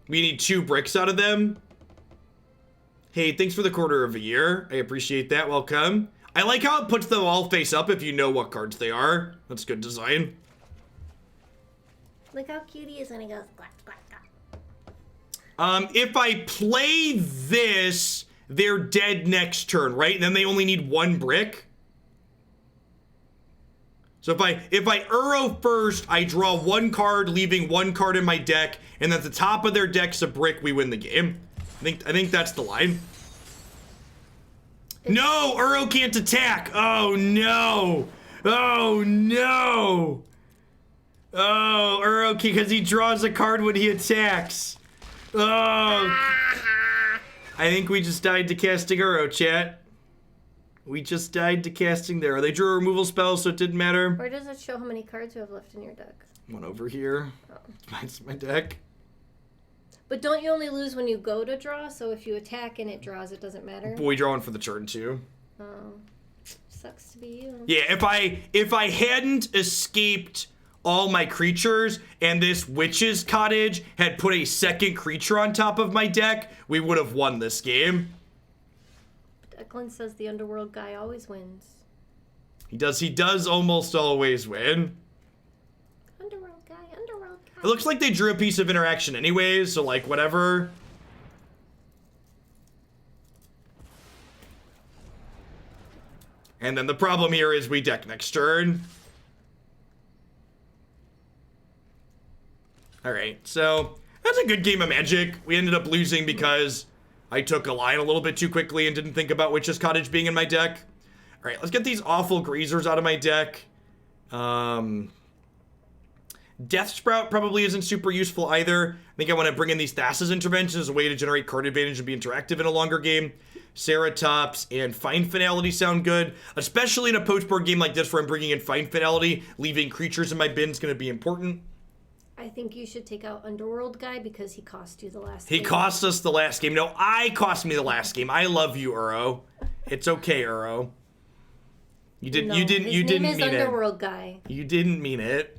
We need 2 bricks out of them. Hey, thanks for the quarter of a year. I appreciate that. Welcome. I like how it puts them all face up if you know what cards they are. That's good design. Look how cute he is when he goes quack, quack, quack. If I play this, they're dead next turn, right? And then they only need 1 brick. So if I Uro first, I draw 1 card, leaving 1 card in my deck, and at the top of their deck's a brick, we win the game. I think that's the line. No, Uro can't attack. Oh no. Oh no. Oh, Uro, because he draws a card when he attacks. Oh. I think we just died to casting Uro, chat. We just died to casting there. They drew a removal spell, so it didn't matter. Or does it show how many cards you have left in your deck? 1 over here. Oh. Mine's my deck. But don't you only lose when you go to draw? So if you attack and it draws, it doesn't matter? But we draw 1 for the turn, too. Oh. Sucks to be you. Yeah, if I hadn't escaped all my creatures and this Witch's Cottage had put a second creature on top of my deck, we would have won this game. Declan says the underworld guy always wins. He does almost always win. Underworld guy. It looks like they drew a piece of interaction anyways, so like whatever. And then the problem here is we deck next turn. Alright, so that's a good game of Magic. We ended up losing because I took a line a little bit too quickly and didn't think about Witch's Cottage being in my deck. Alright, let's get these awful Grazers out of my deck. Deathsprout probably isn't super useful either. I think I want to bring in these Thassa's interventions as a way to generate card advantage and be interactive in a longer game. Ceratops and Find Finality sound good, especially in a post-board game like this where I'm bringing in Find Finality. Leaving creatures in my bin is going to be important. I think you should take out Underworld Guy because he cost you the last He game. cost us the last game. No, I cost me the last game. I love you, Uro. It's okay, Uro. You didn't mean Underworld Guy. You didn't mean it.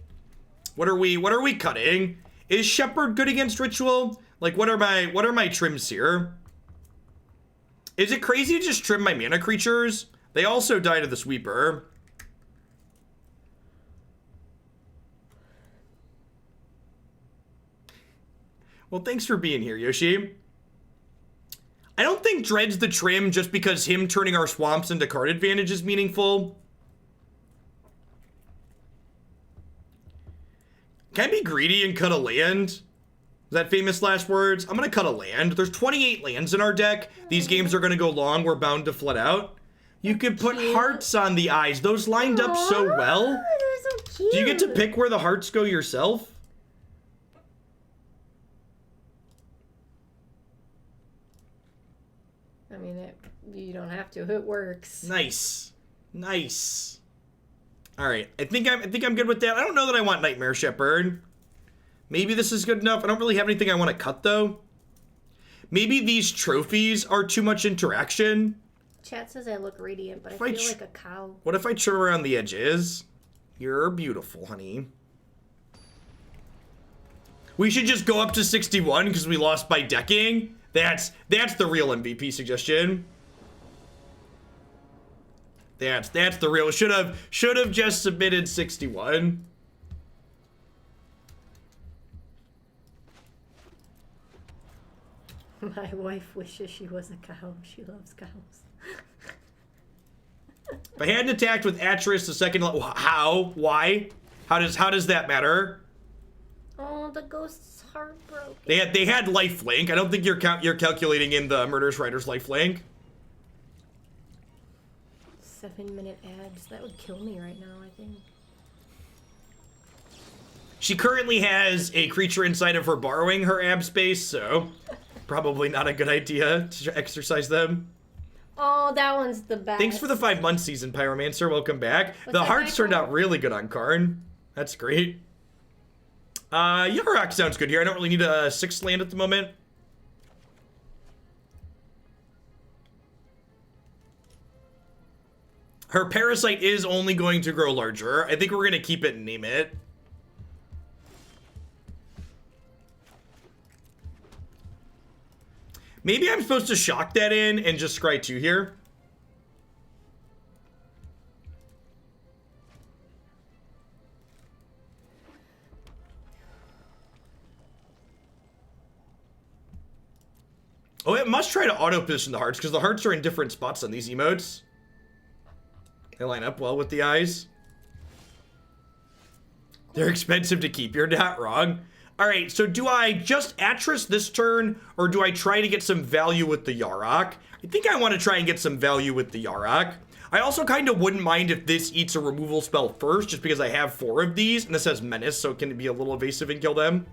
What are we cutting? Is Shepherd good against Ritual? Like, what are my trims here? Is it crazy to just trim my mana creatures? They also die to the Sweeper. Well, thanks for being here, Yoshi. I don't think Dread's the trim just because him turning our swamps into card advantage is meaningful. Can I be greedy and cut a land? Is that famous last words? I'm going to cut a land. There's 28 lands in our deck. These games are going to go long. We're bound to flood out. You could put hearts on the eyes. Those lined up so well. They're so cute. Do you get to pick where the hearts go yourself? I mean, you don't have to. It works. Nice. Nice. All right. I think I'm good with that. I don't know that I want Nightmare Shepherd. Maybe this is good enough. I don't really have anything I want to cut, though. Maybe these trophies are too much interaction. Chat says I look radiant, but I feel like a cow. What if I trim around the edges? You're beautiful, honey. We should just go up to 61 because we lost by decking. That's the real MVP suggestion. That's the real. Should have just submitted 61. My wife wishes she was a cow. She loves cows. If I hadn't attacked with Atris the second, how? Why? How does that matter? Oh, the ghost's heartbroken. They had lifelink. I don't think you're calculating in the Murderous Rider's lifelink. 7-minute ads. That would kill me right now, I think. She currently has a creature inside of her borrowing her ab space, so probably not a good idea to exercise them. Oh, that one's the best. Thanks for the 5-month season, Pyromancer. Welcome back. The hearts turned out really good on Karn. That's great. Yarok sounds good here. I don't really need a 6th land at the moment. Her parasite is only going to grow larger. I think we're going to keep it and name it. Maybe I'm supposed to shock that in and just scry 2 here. Oh, it must try to auto-position the hearts because the hearts are in different spots on these emotes. They line up well with the eyes. They're expensive to keep. You're not wrong. All right, so do I just Atris this turn, or do I try to get some value with the Yarok? I think I want to try and get some value with the Yarok. I also kind of wouldn't mind if this eats a removal spell first, just because I have 4 of these, and this has Menace, so it can be a little evasive and kill them.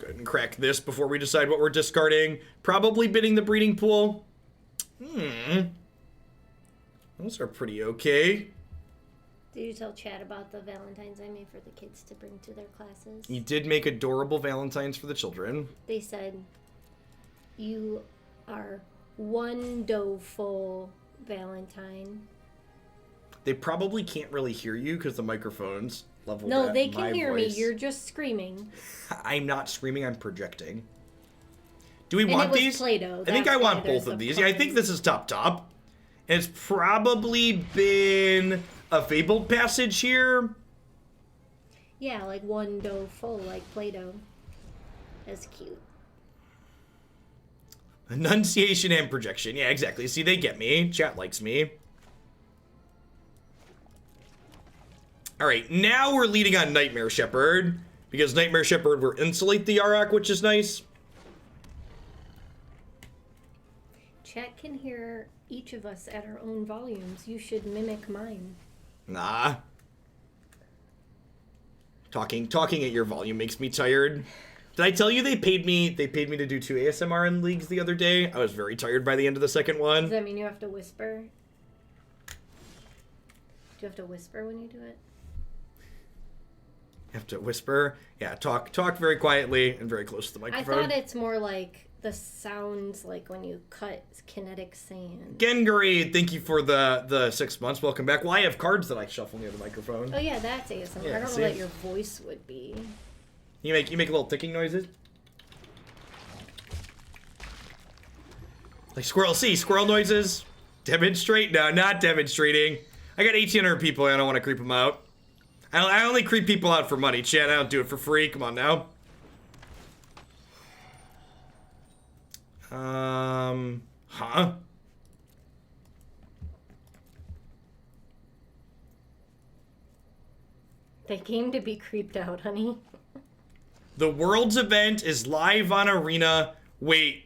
Go ahead and crack this before we decide what we're discarding. Probably bidding the breeding pool. Those are pretty okay. Did you tell Chad about the Valentines I made for the kids to bring to their classes? You did make adorable Valentines for the children. They said, you are wonderful, Valentine. They probably can't really hear you because the microphone's leveled No, at they my can hear voice. me. You're just screaming. I'm not screaming, I'm projecting. Do we And want it was these? Play-Doh. I think I want both of these. Yeah, I think this is top. And it's probably been a Fabled Passage here. Yeah, like wonderful, like Play-Doh. That's cute. Enunciation and projection. Yeah, exactly. See, they get me. Chat likes me. All right, now we're leading on Nightmare Shepherd. because Nightmare Shepherd will insulate the Yarok, which is nice. Chat can hear each of us at our own volumes. You should mimic mine. Nah. Talking at your volume makes me tired. Did I tell you they paid me to do 2 ASMR in leagues the other day? I was very tired by the end of the second one. Does that mean you have to whisper? Do you have to whisper when you do it? You have to whisper? Yeah, talk very quietly and very close to the microphone. I thought it's more like the sounds like when you cut kinetic sand. Gengary, thank you for the 6 months. Welcome back. Well, I have cards that I shuffle near the microphone. Oh yeah, that's ASMR. Yeah, I don't see? know what your voice would be. You make little ticking noises? Like squirrel noises? Demonstrate? No, not demonstrating. I got 1,800 people and I don't want to creep them out. I only creep people out for money, chat. I don't do it for free. Come on now. Huh? They came to be creeped out, honey. The Worlds event is live on Arena. Wait,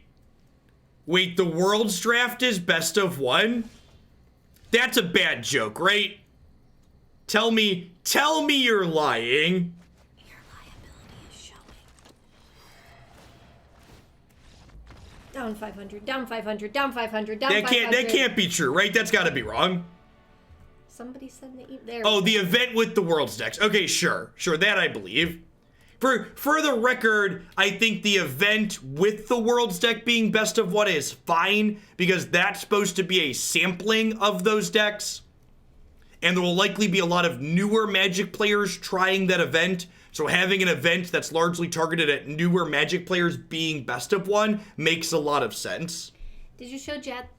the Worlds draft is best of 1? That's a bad joke, right? Tell me you're lying. Your liability is showing. Down 500, down 500, down 500, down 500. That can't be true, right? That's got to be wrong. Somebody said that there. Oh, the event with the Worlds decks. Okay, sure, that I believe. For the record, I think the event with the Worlds deck being best of 1 is fine, because that's supposed to be a sampling of those decks. And there will likely be a lot of newer Magic players trying that event. So having an event that's largely targeted at newer Magic players being best of 1 makes a lot of sense. Did you show chat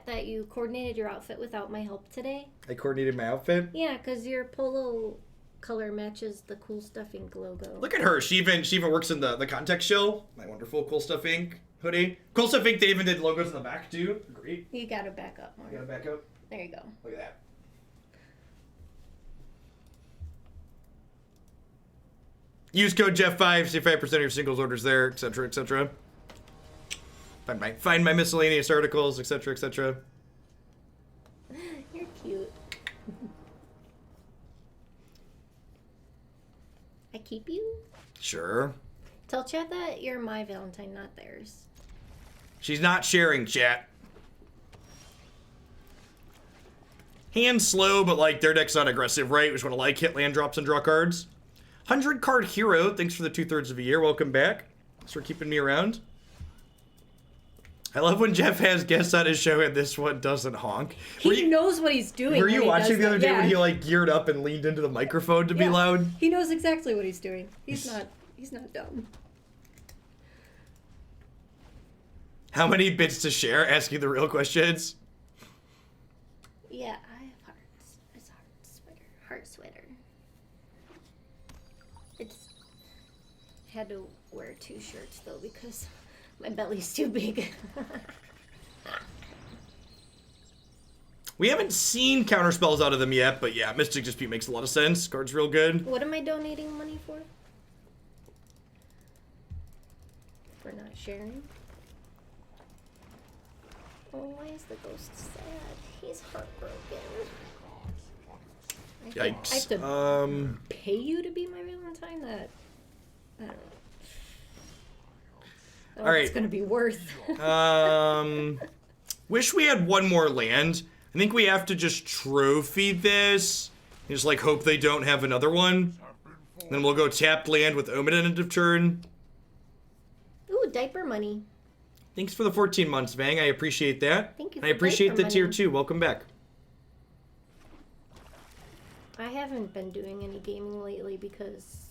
that you coordinated your outfit without my help today? I coordinated my outfit? Yeah, because your polo color matches the Cool Stuff Inc. logo. Look at her. She even works in the context show. My wonderful Cool Stuff Inc. hoodie. Cool Stuff Inc. They even did logos in the back too. Great. You gotta back up more. You gotta back up. There you go. Look at that. Use code Jeff5, save 5% of your singles orders there, etc., etc. Find my miscellaneous articles, etc., etc. You're cute. I keep you? Sure. Tell chat that you're my Valentine, not theirs. She's not sharing, chat. Hand slow, but like their deck's not aggressive, right? We just want to like hit land drops and draw cards. 100 card hero, thanks for the 2/3 of a year. Welcome back. Thanks for keeping me around. I love when Jeff has guests on his show and this one doesn't honk. He knows what he's doing. Were you watching the other day yeah. when he like geared up and leaned into the microphone to be loud? He knows exactly what he's doing. He's not dumb. How many bits to share? Asking the real questions. Yeah, I have hearts. It's heart sweater. Had to wear 2 shirts though because my belly's too big. We haven't seen counterspells out of them yet, but yeah, Mystic Dispute makes a lot of sense. Card's real good. What am I donating money for? For not sharing? Oh, why is the ghost sad? He's heartbroken. Yikes. I have to pay you to be my Valentine? I don't know. Oh, All right. It's gonna be worth. Wish we had one more land. I think we have to just trophy this. Just like hope they don't have another one. Then we'll go tapped land with Omen at end of turn. Ooh, diaper money. Thanks for the 14 months, Vang. I appreciate that. Thank you. I appreciate diaper the tier money. 2. Welcome back. I haven't been doing any gaming lately because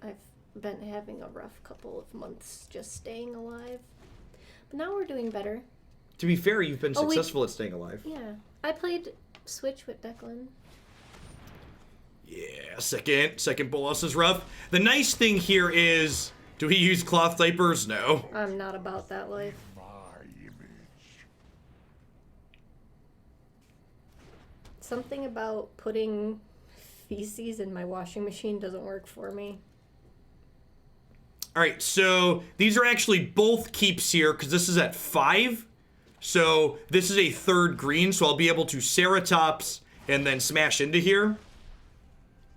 I've been having a rough couple of months just staying alive. But now we're doing better. To be fair, you've been Oh, wait. successful at staying alive. Yeah. I played Switch with Declan. Yeah, second bolos is rough. The nice thing here is, do we use cloth diapers? No. I'm not about that life. Something about putting feces in my washing machine doesn't work for me. All right, so these are actually both keeps here because this is at 5. So this is a 3rd green, so I'll be able to Ceratops and then smash into here.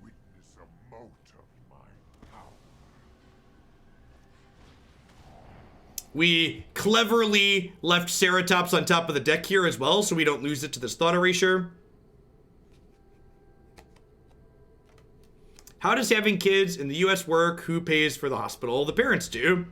Witness a mote of my power. We cleverly left Ceratops on top of the deck here as well, so we don't lose it to this Thought Erasure. How does having kids in the U.S. work? Who pays for the hospital? The parents do.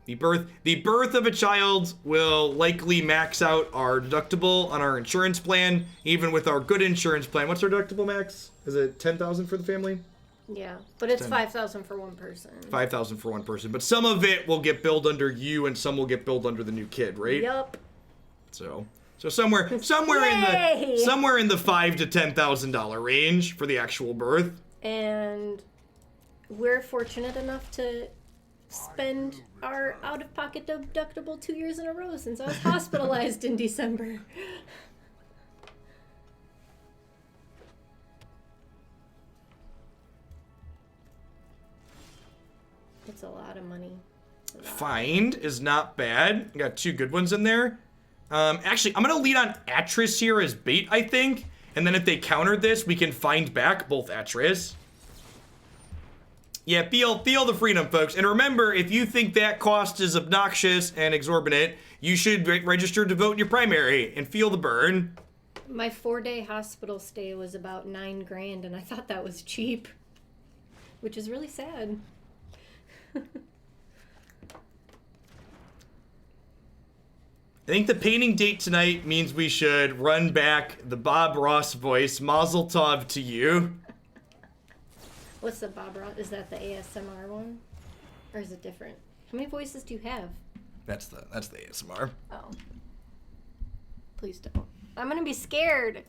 The birth of a child will likely max out our deductible on our insurance plan, even with our good insurance plan. What's our deductible max? Is it 10,000 for the family? Yeah, but it's 5,000 for one person. 5,000 for one person, but some of it will get billed under you, and some will get billed under the new kid, right? Yup. So somewhere in the $5,000 to $10,000 range for the actual birth. And we're fortunate enough to spend our out-of-pocket deductible 2 years in a row since I was hospitalized in December. It's a lot of money. Find is not bad. We got 2 good ones in there. Actually, I'm going to lead on Atris here as bait, I think. And then if they counter this, we can find back both Atris. Yeah, feel the freedom, folks. And remember, if you think that cost is obnoxious and exorbitant, you should register to vote in your primary and feel the burn. My 4-day hospital stay was about $9,000, and I thought that was cheap, which is really sad. I think the painting date tonight means we should run back the Bob Ross voice. Mazel tov to you. What's the Bob Ross? Is that the ASMR one? Or is it different? How many voices do you have? That's the ASMR. Oh. Please don't. I'm gonna be scared.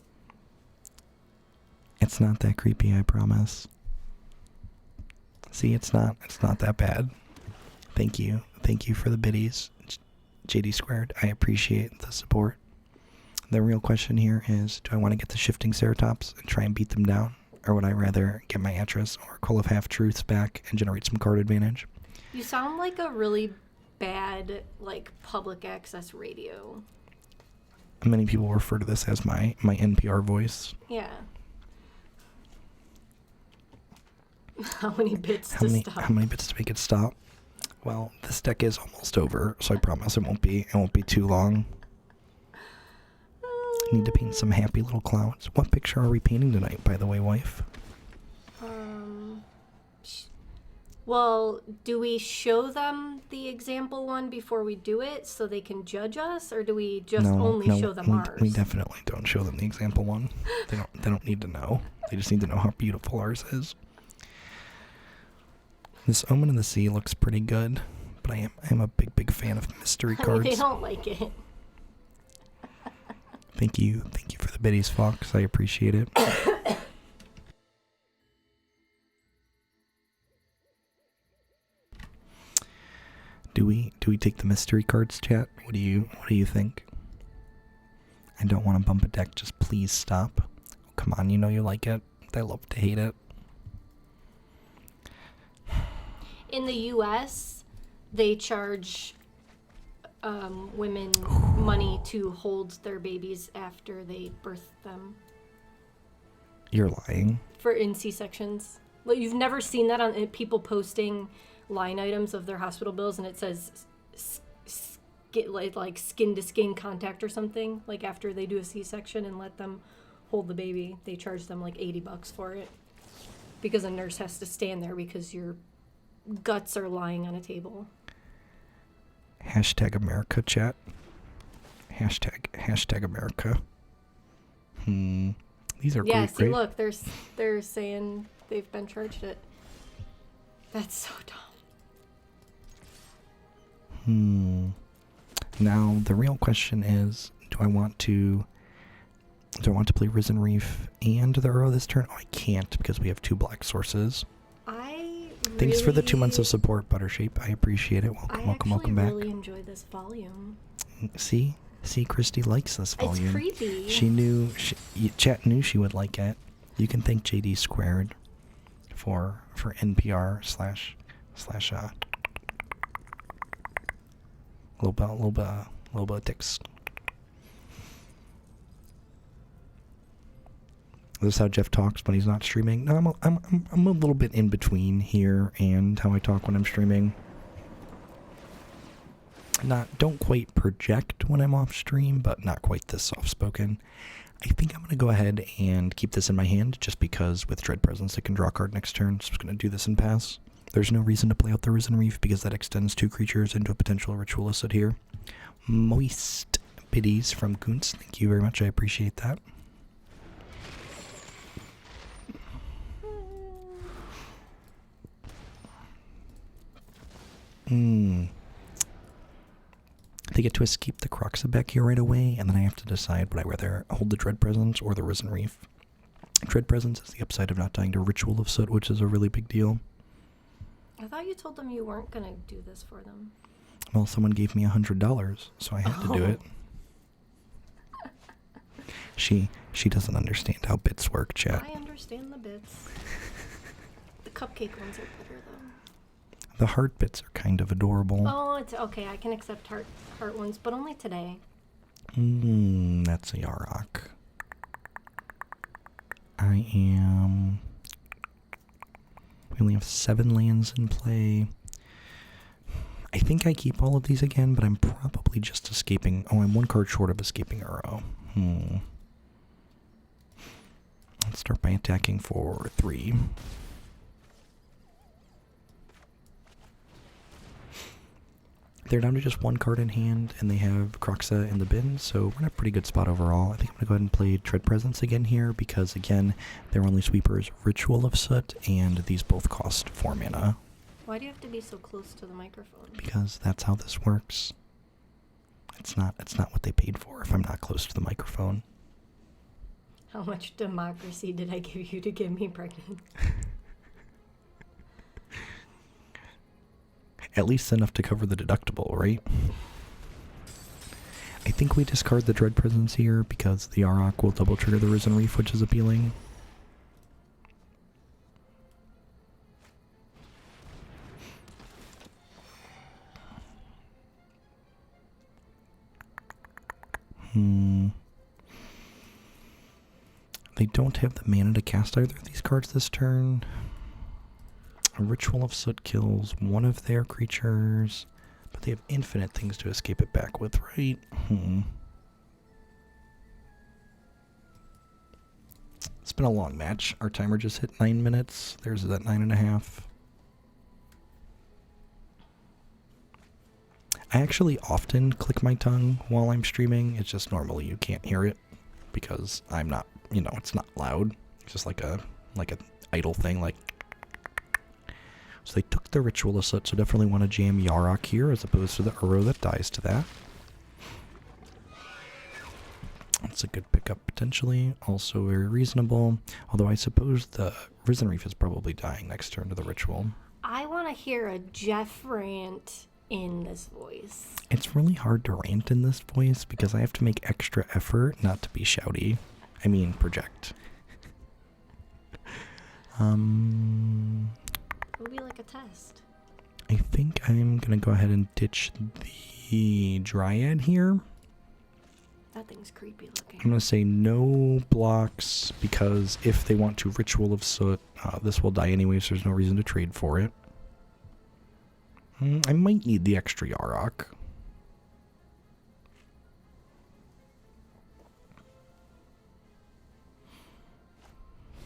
It's not that creepy, I promise. See, it's not that bad. Thank you for the biddies. JD squared, I appreciate the support. The real question here is, do I want to get the Shifting Ceratops and try and beat them down? Or would I rather get my Atris or Call of Half-Truths back and generate some card advantage? You sound like a really bad, public access radio. Many people refer to this as my NPR voice. Yeah. How many bits to stop? How many bits to make it stop? Well, this deck is almost over, so I promise it won't be too long. Need to paint some happy little clouds. What picture are we painting tonight, by the way, wife? Well, do we show them the example one before we do it so they can judge us, or do we just only show them ours? We definitely don't show them the example one. They don't need to know. They just need to know how beautiful ours is. This Omen in the Sea looks pretty good, but I am a big fan of mystery cards. They don't like it. Thank you for the biddies, Fox. I appreciate it. Do we take the mystery cards, chat? What do you think? I don't want to bump a deck. Just please stop. Oh, come on, you know you like it. I love to hate it. In the U.S., they charge women money to hold their babies after they birth them. You're lying. In C-sections. Like, you've never seen that on people posting line items of their hospital bills, and it says skin-to-skin contact or something. Like, after they do a C-section and let them hold the baby, they charge them like $80 for it. Because a nurse has to stand there because your guts are lying on a table. Hashtag America, chat. Hashtag America. These are great. Yeah, see, right? look, they're saying they've been charged it. That's so dumb. Now the real question is, do I want to play Risen Reef and the Uro this turn? Oh, I can't because we have 2 black sources. Thanks for the 2 months of support, Buttershape. I appreciate it. Welcome back. I really enjoy this volume. See, Christy likes this volume. It's creepy. She knew, chat knew she would like it. You can thank JD squared for NPR slash little bit of ticks. This is how Jeff talks when he's not streaming. No, I'm a little bit in between here and how I talk when I'm streaming. Don't quite project when I'm off stream, but not quite this soft spoken. I think I'm going to go ahead and keep this in my hand, just because with Dread Presence I can draw a card next turn, so I'm going to do this and pass. There's no reason to play out the Risen Reef, because that extends 2 creatures into a potential Ritual of Soot here. Moist biddies from Goons, thank you very much, I appreciate that. They get to escape the Croxa back here right away, and then I have to decide would I rather hold the Dread Presence or the Risen Reef. Dread Presence is the upside of not dying to Ritual of Soot, which is a really big deal. I thought you told them you weren't going to do this for them. Well, someone gave me $100, so I had to do it. She doesn't understand how bits work, chat. I understand the bits. The cupcake ones are better, though. The heart bits are kind of adorable. Oh, it's okay. I can accept heart ones, but only today. That's a Yarok. We only have 7 lands in play. I think I keep all of these again, but I'm probably just escaping. Oh, I'm 1 card short of escaping Uro. Let's start by attacking for 3. They're down to just 1 card in hand, and they have Croxa in the bin, so we're in a pretty good spot overall. I think I'm going to go ahead and play Dread Presence again here, because, again, their only sweeper is Ritual of Soot, and these both cost 4 mana. Why do you have to be so close to the microphone? Because that's how this works. It's not what they paid for if I'm not close to the microphone. How much democracy did I give you to get me pregnant? At least enough to cover the deductible, right? I think we discard the Dread Presence here because the Yarok will double trigger the Risen Reef, which is appealing. They don't have the mana to cast either of these cards this turn. A Ritual of Soot kills 1 of their creatures, but they have infinite things to escape it back with, right? It's been a long match. Our timer just hit 9 minutes. Theirs is at 9.5. I actually often click my tongue while I'm streaming. It's just normally you can't hear it because I'm not, it's not loud. It's just like a idle thing, like. So they took the Ritual of Soot, so definitely want to jam Yarok here as opposed to the Uro that dies to that. That's a good pickup potentially, also very reasonable. Although I suppose the Risen Reef is probably dying next turn to the Ritual. I want to hear a Jeff rant in this voice. It's really hard to rant in this voice because I have to make extra effort not to be shouty. I mean, project. It'll be like a test. I think I'm going to go ahead and ditch the Dryad here. That thing's creepy looking. I'm going to say no blocks because if they want to Ritual of Soot, this will die anyway, so there's no reason to trade for it. I might need the extra Yarok.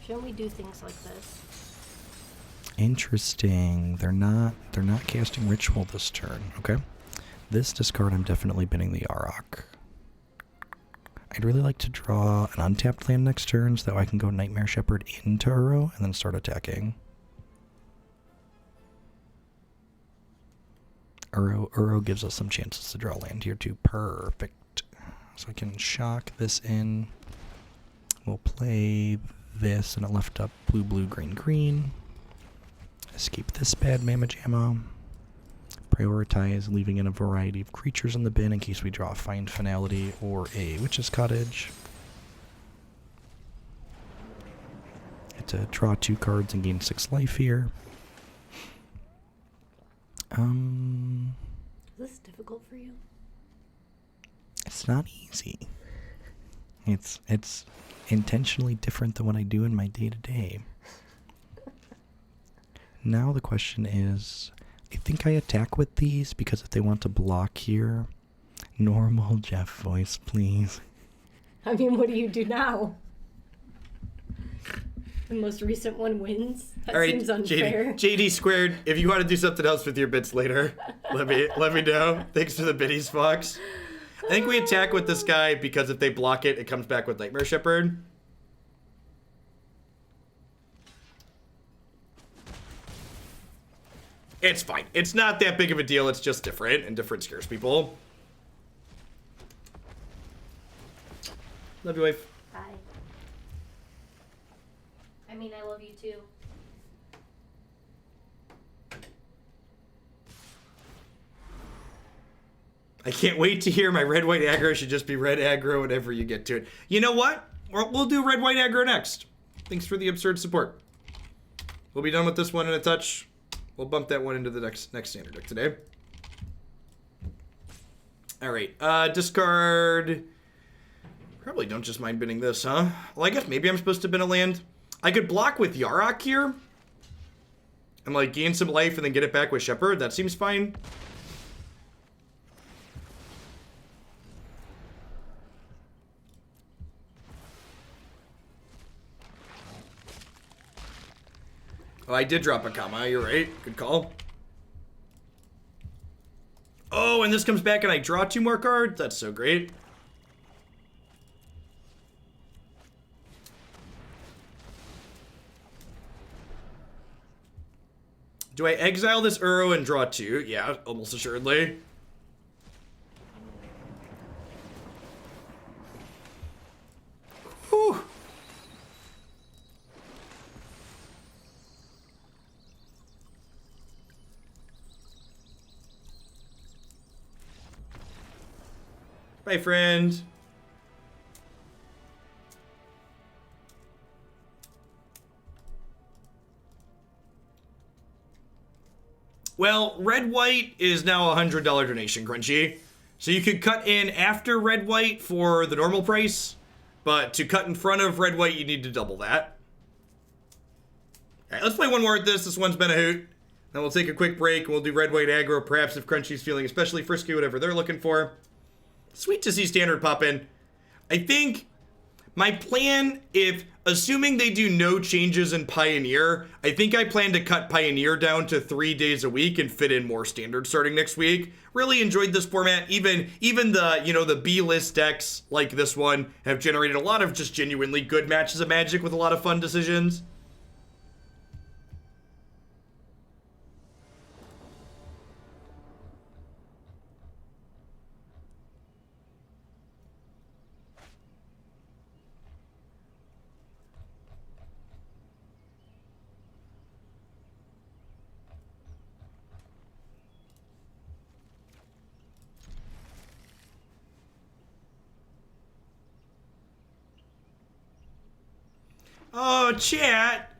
Shouldn't we do things like this? Interesting. They're not casting Ritual this turn. Okay. This discard, I'm definitely binning the Yarok. I'd really like to draw an untapped land next turn so that I can go Nightmare Shepherd into Uro and then start attacking. Uro gives us some chances to draw land here too. Perfect. So I can shock this in. We'll play this and it left up blue, blue, green, green. Escape this bad Mamma Jamma. Prioritize leaving in a variety of creatures in the bin in case we draw a Find Finality or a Witch's Cottage. to draw 2 cards and gain 6 life here. Is this difficult for you? It's not easy. It's intentionally different than what I do in my day-to-day. Now the question is, I think I attack with these because if they want to block here, normal Jeff voice, please. I mean, what do you do now? The most recent one wins? That All right, seems unfair. JD squared. If you want to do something else with your bits later, let me know. Thanks for the biddies, Fox. I think we attack with this guy because if they block it, it comes back with Nightmare Shepherd. It's fine. It's not that big of a deal. It's just different, and different scares people. Love you, wife. Hi. I mean, I love you too. I can't wait to hear my red-white aggro should just be red aggro whenever you get to it. You know what? We'll do red-white aggro next. Thanks for the absurd support. We'll be done with this one in a touch. We'll bump that one into the next standard deck today. All right, discard. Probably don't just mind binning this, huh? Well, I guess maybe I'm supposed to bin a land. I could block with Yarok here. And like gain some life and then get it back with Shepherd. That seems fine. Oh, I did drop a comma. You're right. Good call. Oh, and this comes back and I draw 2 more cards. That's so great. Do I exile this Uro and draw 2? Yeah, almost assuredly. Whew. Bye, friend. Well, red-white is now a $100 donation, Crunchy. So you could cut in after red-white for the normal price, but to cut in front of red-white, you need to double that. All right, let's play one more at this. This one's been a hoot. Then we'll take a quick break, and we'll do red-white aggro, perhaps if Crunchy's feeling especially frisky, whatever they're looking for. Sweet to see standard pop in. I think my plan, assuming they do no changes in Pioneer, I think I plan to cut Pioneer down to 3 days a week and fit in more standard starting next week. Really enjoyed this format. Even the, the B-list decks like this one have generated a lot of just genuinely good matches of Magic with a lot of fun decisions. Oh, chat.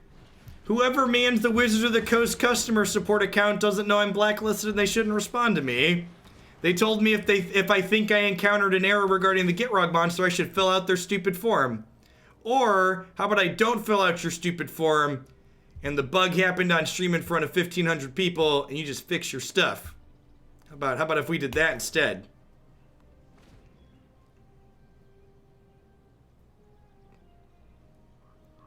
Whoever mans the Wizards of the Coast customer support account doesn't know I'm blacklisted and they shouldn't respond to me. They told me if I think I encountered an error regarding the Gitrog monster, I should fill out their stupid form. Or, how about I don't fill out your stupid form and the bug happened on stream in front of 1,500 people and you just fix your stuff? How about if we did that instead?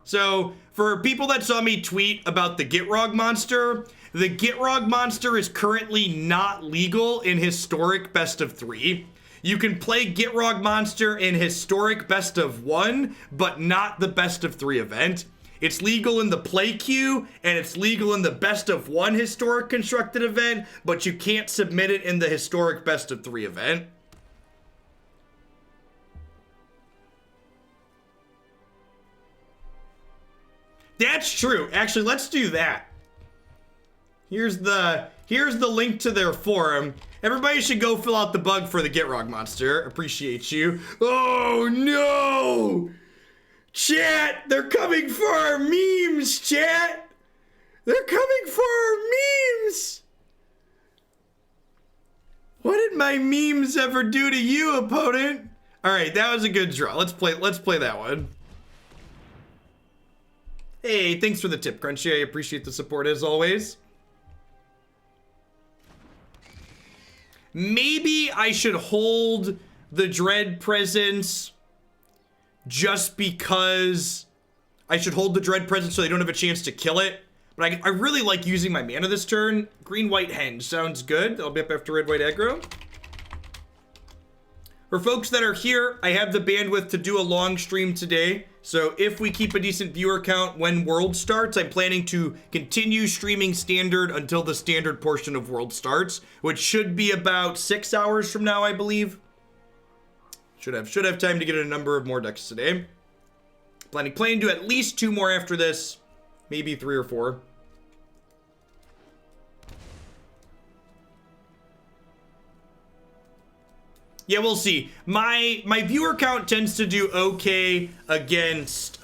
So, for people that saw me tweet about the Gitrog monster, the Gitrog monster is currently not legal in Historic Best of 3. You can play Gitrog monster in Historic Best of 1, but not the Best of 3 event. It's legal in the play queue, and it's legal in the Best of 1 Historic Constructed event, but you can't submit it in the Historic Best of 3 event. That's true. Actually, let's do that. Here's the link to their forum. Everybody should go fill out the bug for the Gitrog monster. Appreciate you. Oh no! Chat, they're coming for our memes, chat. They're coming for our memes. What did my memes ever do to you, opponent? All right, that was a good draw. Let's play that one. Hey, thanks for the tip, Crunchy. I appreciate the support as always. Maybe I should hold the Dread Presence just because I should hold the Dread Presence so they don't have a chance to kill it. But I really like using my mana this turn. Green-white henge sounds good. I'll be up after red-white aggro. For folks that are here, I have the bandwidth to do a long stream today. So if we keep a decent viewer count when World starts, I'm planning to continue streaming Standard until the Standard portion of World starts, which should be about 6 hours from now, I believe. Should have time to get a number of more decks today. Planning to do at least 2 more after this, maybe 3 or 4. Yeah, we'll see. My viewer count tends to do okay against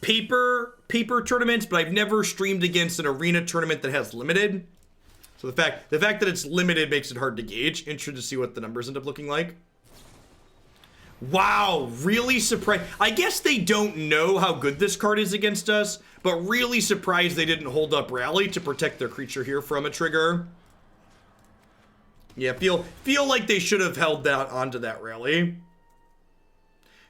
paper tournaments, but I've never streamed against an arena tournament that has limited. So the fact that it's limited makes it hard to gauge. Interested to see what the numbers end up looking like. Wow, really surprised. I guess they don't know how good this card is against us, but really surprised they didn't hold up Rally to protect their creature here from a trigger. Yeah, feel like they should have held that onto that Rally.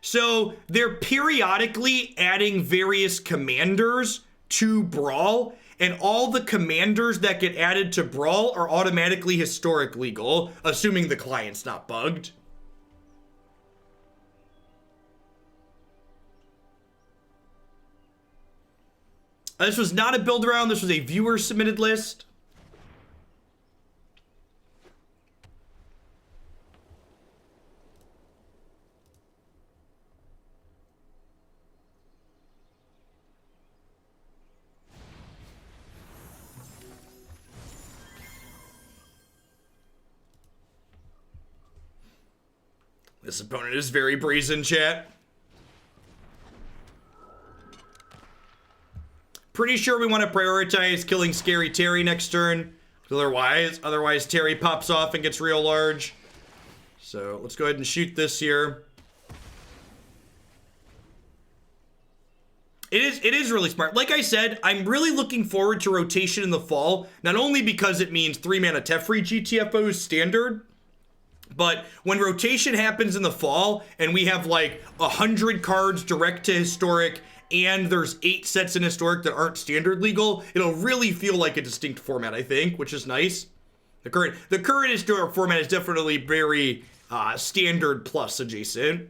So they're periodically adding various commanders to Brawl, and all the commanders that get added to Brawl are automatically historic legal, assuming the client's not bugged. This was not a build around, this was a viewer submitted list. This opponent is very brazen, chat. Pretty sure we want to prioritize killing Scary Terry next turn. Otherwise Terry pops off and gets real large. So let's go ahead and shoot this here. It is really smart. Like I said, I'm really looking forward to rotation in the fall. Not only because it means 3-mana Teferi GTFO is standard, but when rotation happens in the fall and we have like 100 cards direct to historic and there's 8 sets in historic that aren't standard legal, it'll really feel like a distinct format, I think, which is nice. The current historic format is definitely very standard plus adjacent.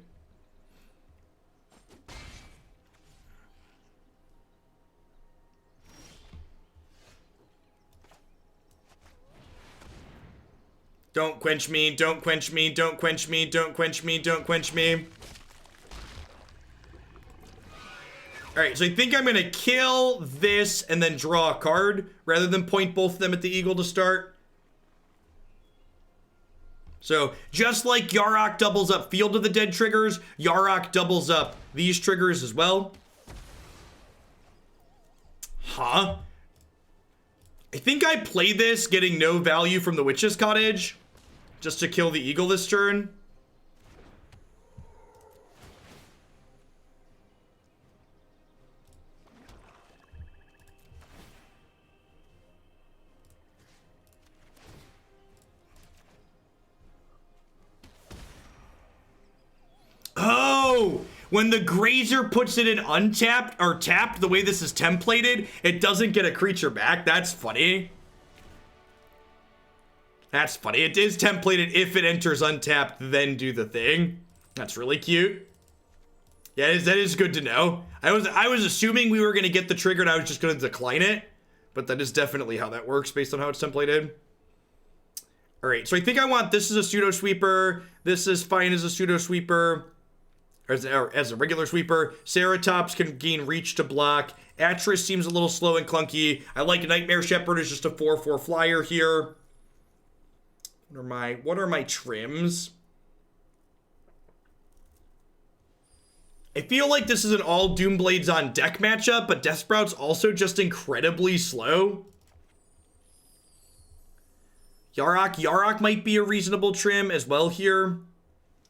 Don't quench me, don't quench me, don't quench me, don't quench me, don't quench me. Alright, so I think I'm gonna kill this and then draw a card, rather than point both of them at the eagle to start. So, just like Yarok doubles up Field of the Dead triggers, Yarok doubles up these triggers as well. Huh? I think I play this getting no value from the Witch's Cottage, just to kill the eagle this turn. Oh, when the Grazer puts it in untapped or tapped, the way this is templated, it doesn't get a creature back. That's funny. That's funny. It is templated if it enters untapped, then do the thing. That's really cute. Yeah, that is good to know. I was assuming we were going to get the trigger and I was just going to decline it, but that is definitely how that works based on how it's templated. All right, so I think I want this as a pseudo sweeper. This is fine as a pseudo sweeper. Or as a regular sweeper. Ceratops can gain reach to block. Atris seems a little slow and clunky. I like Nightmare Shepherd as just a 4/4 flyer here. What are my trims? I feel like this is an all Doomblades on deck matchup, but Deathsprout's also just incredibly slow. Yarok might be a reasonable trim as well here.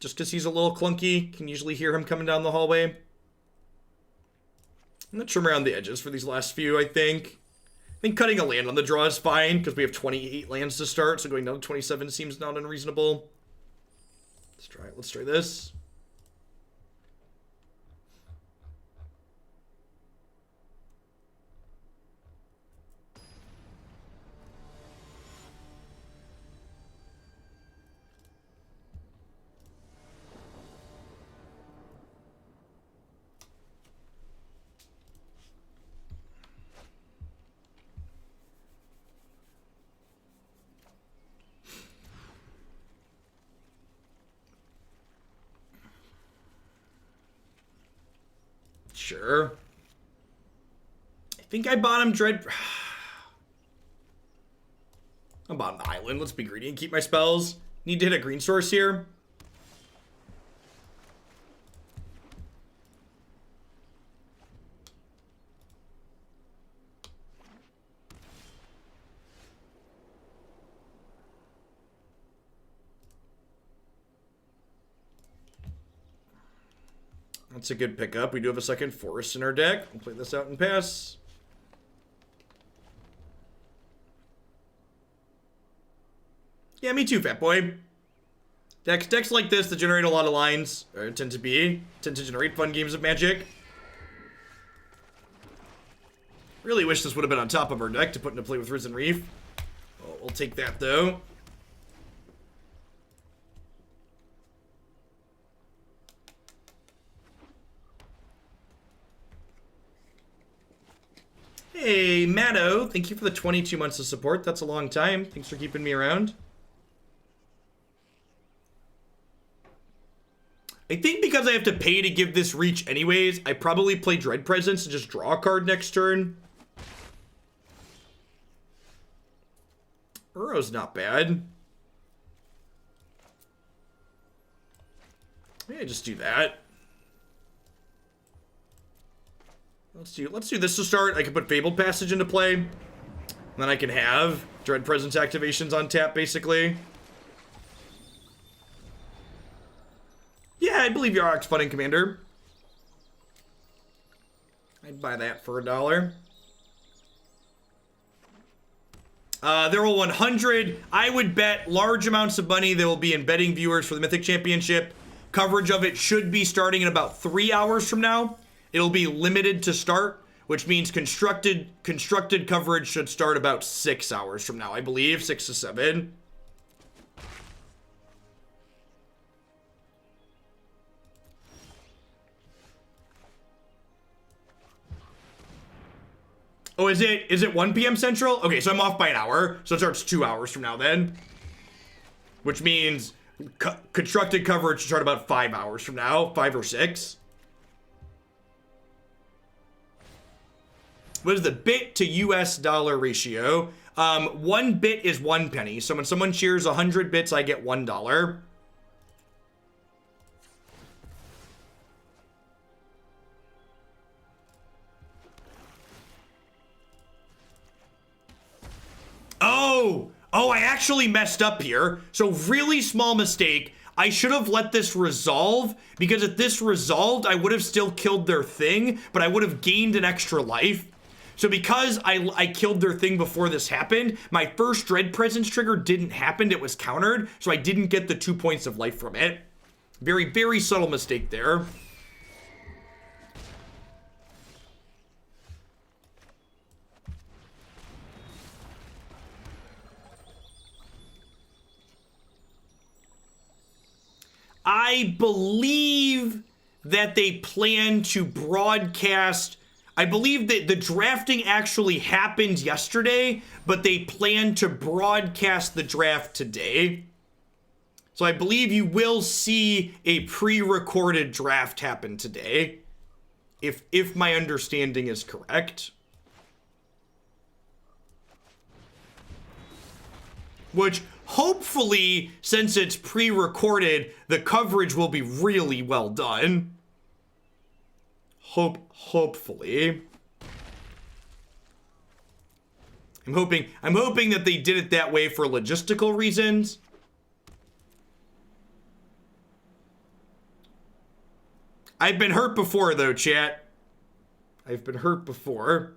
Just because he's a little clunky. Can usually hear him coming down the hallway. I'm going to trim around the edges for these last few, I think. I think cutting a land on the draw is fine, because we have 28 lands to start, so going down to 27 seems not unreasonable. Let's try it. Let's try this. Sure. I think I bought him Dread. I'm bottom the island. Let's be greedy and keep my spells. Need to hit a green source here. That's a good pickup. We do have a second forest in our deck. We'll play this out and pass. Yeah, me too, fat boy. Decks like this that generate a lot of lines, or tend to generate fun games of Magic. Really wish this would have been on top of our deck to put into play with Risen Reef. We'll take that, though. Hey, Matto, thank you for the 22 months of support. That's a long time. Thanks for keeping me around. I think because I have to pay to give this reach anyways, I probably play Dread Presence and just draw a card next turn. Uro's not bad. Yeah, just do that. Let's do this to start. I can put Fabled Passage into play. And then I can have Dread Presence activations on tap, basically. Yeah, I believe Yarok's fun in Commander. I'd buy that for $1. There will 100. I would bet large amounts of money there will be in betting viewers for the Mythic Championship. Coverage of it should be starting in about 3 hours from now. It'll be limited to start, which means constructed coverage should start about 6 hours from now, I believe, 6 to 7. Oh, is it 1 p.m. Central? Okay, so I'm off by an hour, so it starts 2 hours from now then. Which means constructed coverage should start about 5 hours from now, 5 or 6. What is the bit to US dollar ratio? 1 bit is 1 penny. So when someone cheers 100 bits, I get $1. Oh, I actually messed up here. So really small mistake. I should have let this resolve, because if this resolved, I would have still killed their thing, but I would have gained an extra life. So because I killed their thing before this happened, my first Dread Presence trigger didn't happen. It was countered, so I didn't get the 2 points of life from it. Very, very subtle mistake there. I believe that they plan to broadcast. I believe that the drafting actually happened yesterday, but they plan to broadcast the draft today. So I believe you will see a pre-recorded draft happen today, if my understanding is correct. Which, hopefully, since it's pre-recorded, the coverage will be really well done. Hopefully. I'm hoping that they did it that way for logistical reasons. I've been hurt before, though, chat. I've been hurt before.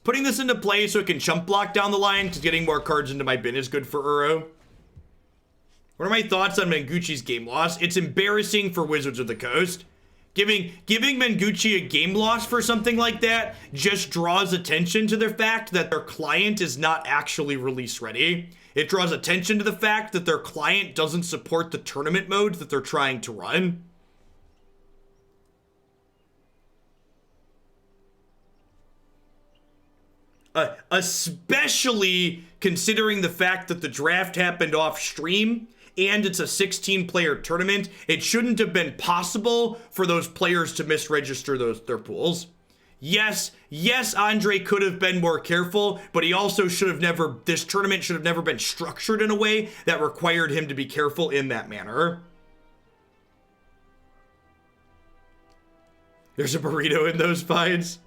Putting this into play so it can chump block down the line, because getting more cards into my bin is good for Uro. What are my thoughts on Menguchi's game loss? It's embarrassing for Wizards of the Coast. Giving Menguchi a game loss for something like that just draws attention to the fact that their client is not actually release ready. It draws attention to the fact that their client doesn't support the tournament modes that they're trying to run. Especially considering the fact that the draft happened off stream and it's a 16-player tournament, it shouldn't have been possible for those players to misregister their pools. Yes, Andre could have been more careful, but he also should have never, this tournament should have never been structured in a way that required him to be careful in that manner. There's a burrito in those finds.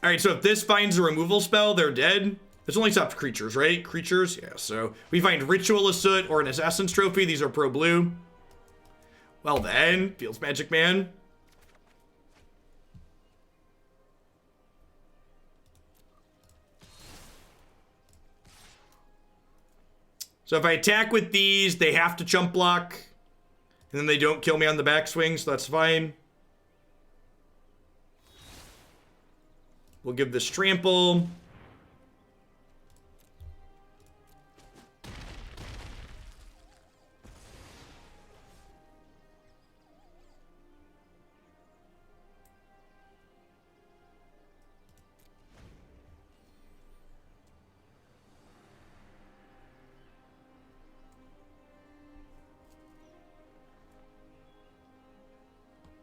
Alright, so if this finds a removal spell, they're dead. This only stops creatures, right? Creatures? Yeah, so we find Ritual of Soot or an Assassin's Trophy. These are pro-blue. Well then, Feels Magic Man. So if I attack with these, they have to chump block. And then they don't kill me on the backswing, so that's fine. We'll give this trample.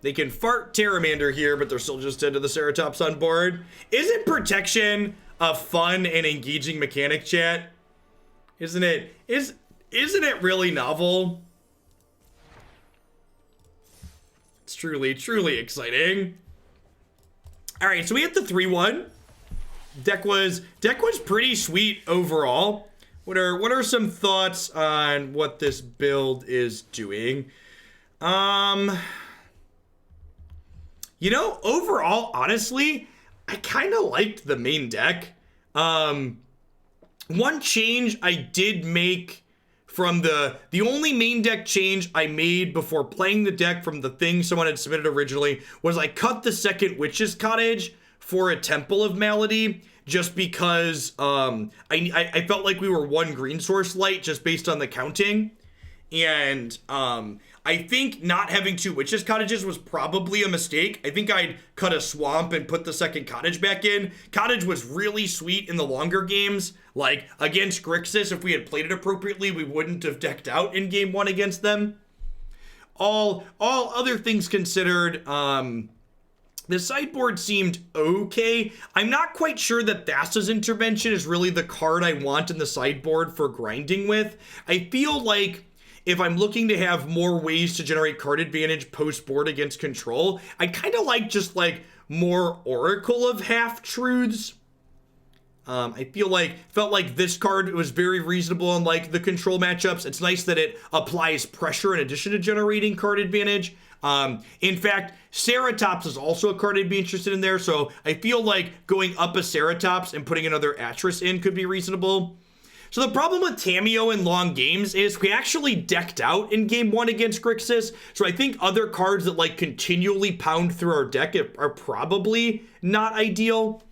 They can fart Terramander here, but they're still just dead to the Ceratops on board. Isn't protection a fun and engaging mechanic, chat? Isn't it? Isn't it really novel? It's truly exciting. All right, so we hit the 3-1. Deck was pretty sweet overall. What are some thoughts on what this build is doing? You know, overall, honestly, I kind of liked the main deck. One change I did make from the only main deck change I made before playing the deck from the thing someone had submitted originally was I cut the second Witch's Cottage for a Temple of Malady just because I felt like we were one green source light just based on the counting. And I think not having two Witches' Cottages was probably a mistake. I think I'd cut a Swamp and put the second Cottage back in. Cottage was really sweet in the longer games. Like, against Grixis, if we had played it appropriately, we wouldn't have decked out in game one against them. All other things considered, the sideboard seemed okay. I'm not quite sure that Thassa's Intervention is really the card I want in the sideboard for grinding with. I feel like if I'm looking to have more ways to generate card advantage post-board against control, I'd kind of like just like more Oracle of Half-Truths. Felt like this card was very reasonable in like the control matchups. It's nice that it applies pressure in addition to generating card advantage. In fact, Ceratops is also a card I'd be interested in there, so I feel like going up a Ceratops and putting another Atris in could be reasonable. So the problem with Tamiyo in long games is we actually decked out in game one against Grixis, so I think other cards that like continually pound through our deck are probably not ideal.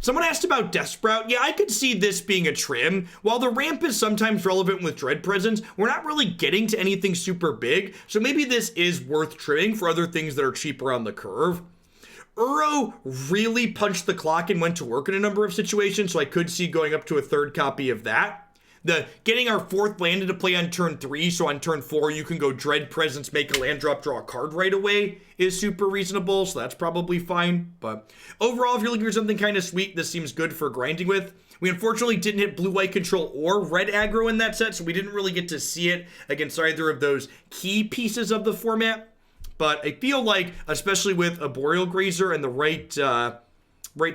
Someone asked about Deathsprout. Yeah, I could see this being a trim. While the ramp is sometimes relevant with Dread Presence, we're not really getting to anything super big, so maybe this is worth trimming for other things that are cheaper on the curve. Uro really punched the clock and went to work in a number of situations, so I could see going up to a third copy of that. The getting our 4th land into play on turn 3, so on turn 4 you can go Dread Presence, make a land drop, draw a card right away is super reasonable, so that's probably fine. But overall, if you're looking for something kind of sweet, this seems good for grinding with. We unfortunately didn't hit blue-white control or red aggro in that set, so we didn't really get to see it against either of those key pieces of the format. But I feel like, especially with Arboreal Grazer and the right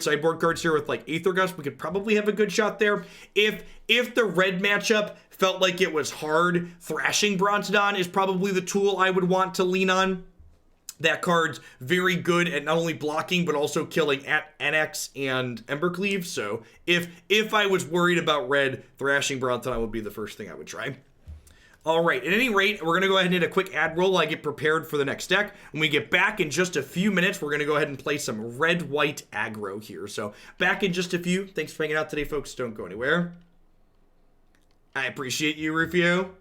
sideboard cards here with like Aether Gust, we could probably have a good shot there. If the red matchup felt like it was hard, Thrashing Bronzedon is probably the tool I would want to lean on. That card's very good at not only blocking, but also killing at NX and Embercleave. So if I was worried about red, Thrashing Bronzedon would be the first thing I would try. All right, at any rate, we're going to go ahead and hit a quick ad roll. I get prepared for the next deck. When we get back in just a few minutes, we're going to go ahead and play some red-white aggro here. So back in just a few. Thanks for hanging out today, folks. Don't go anywhere. I appreciate you, Rufio.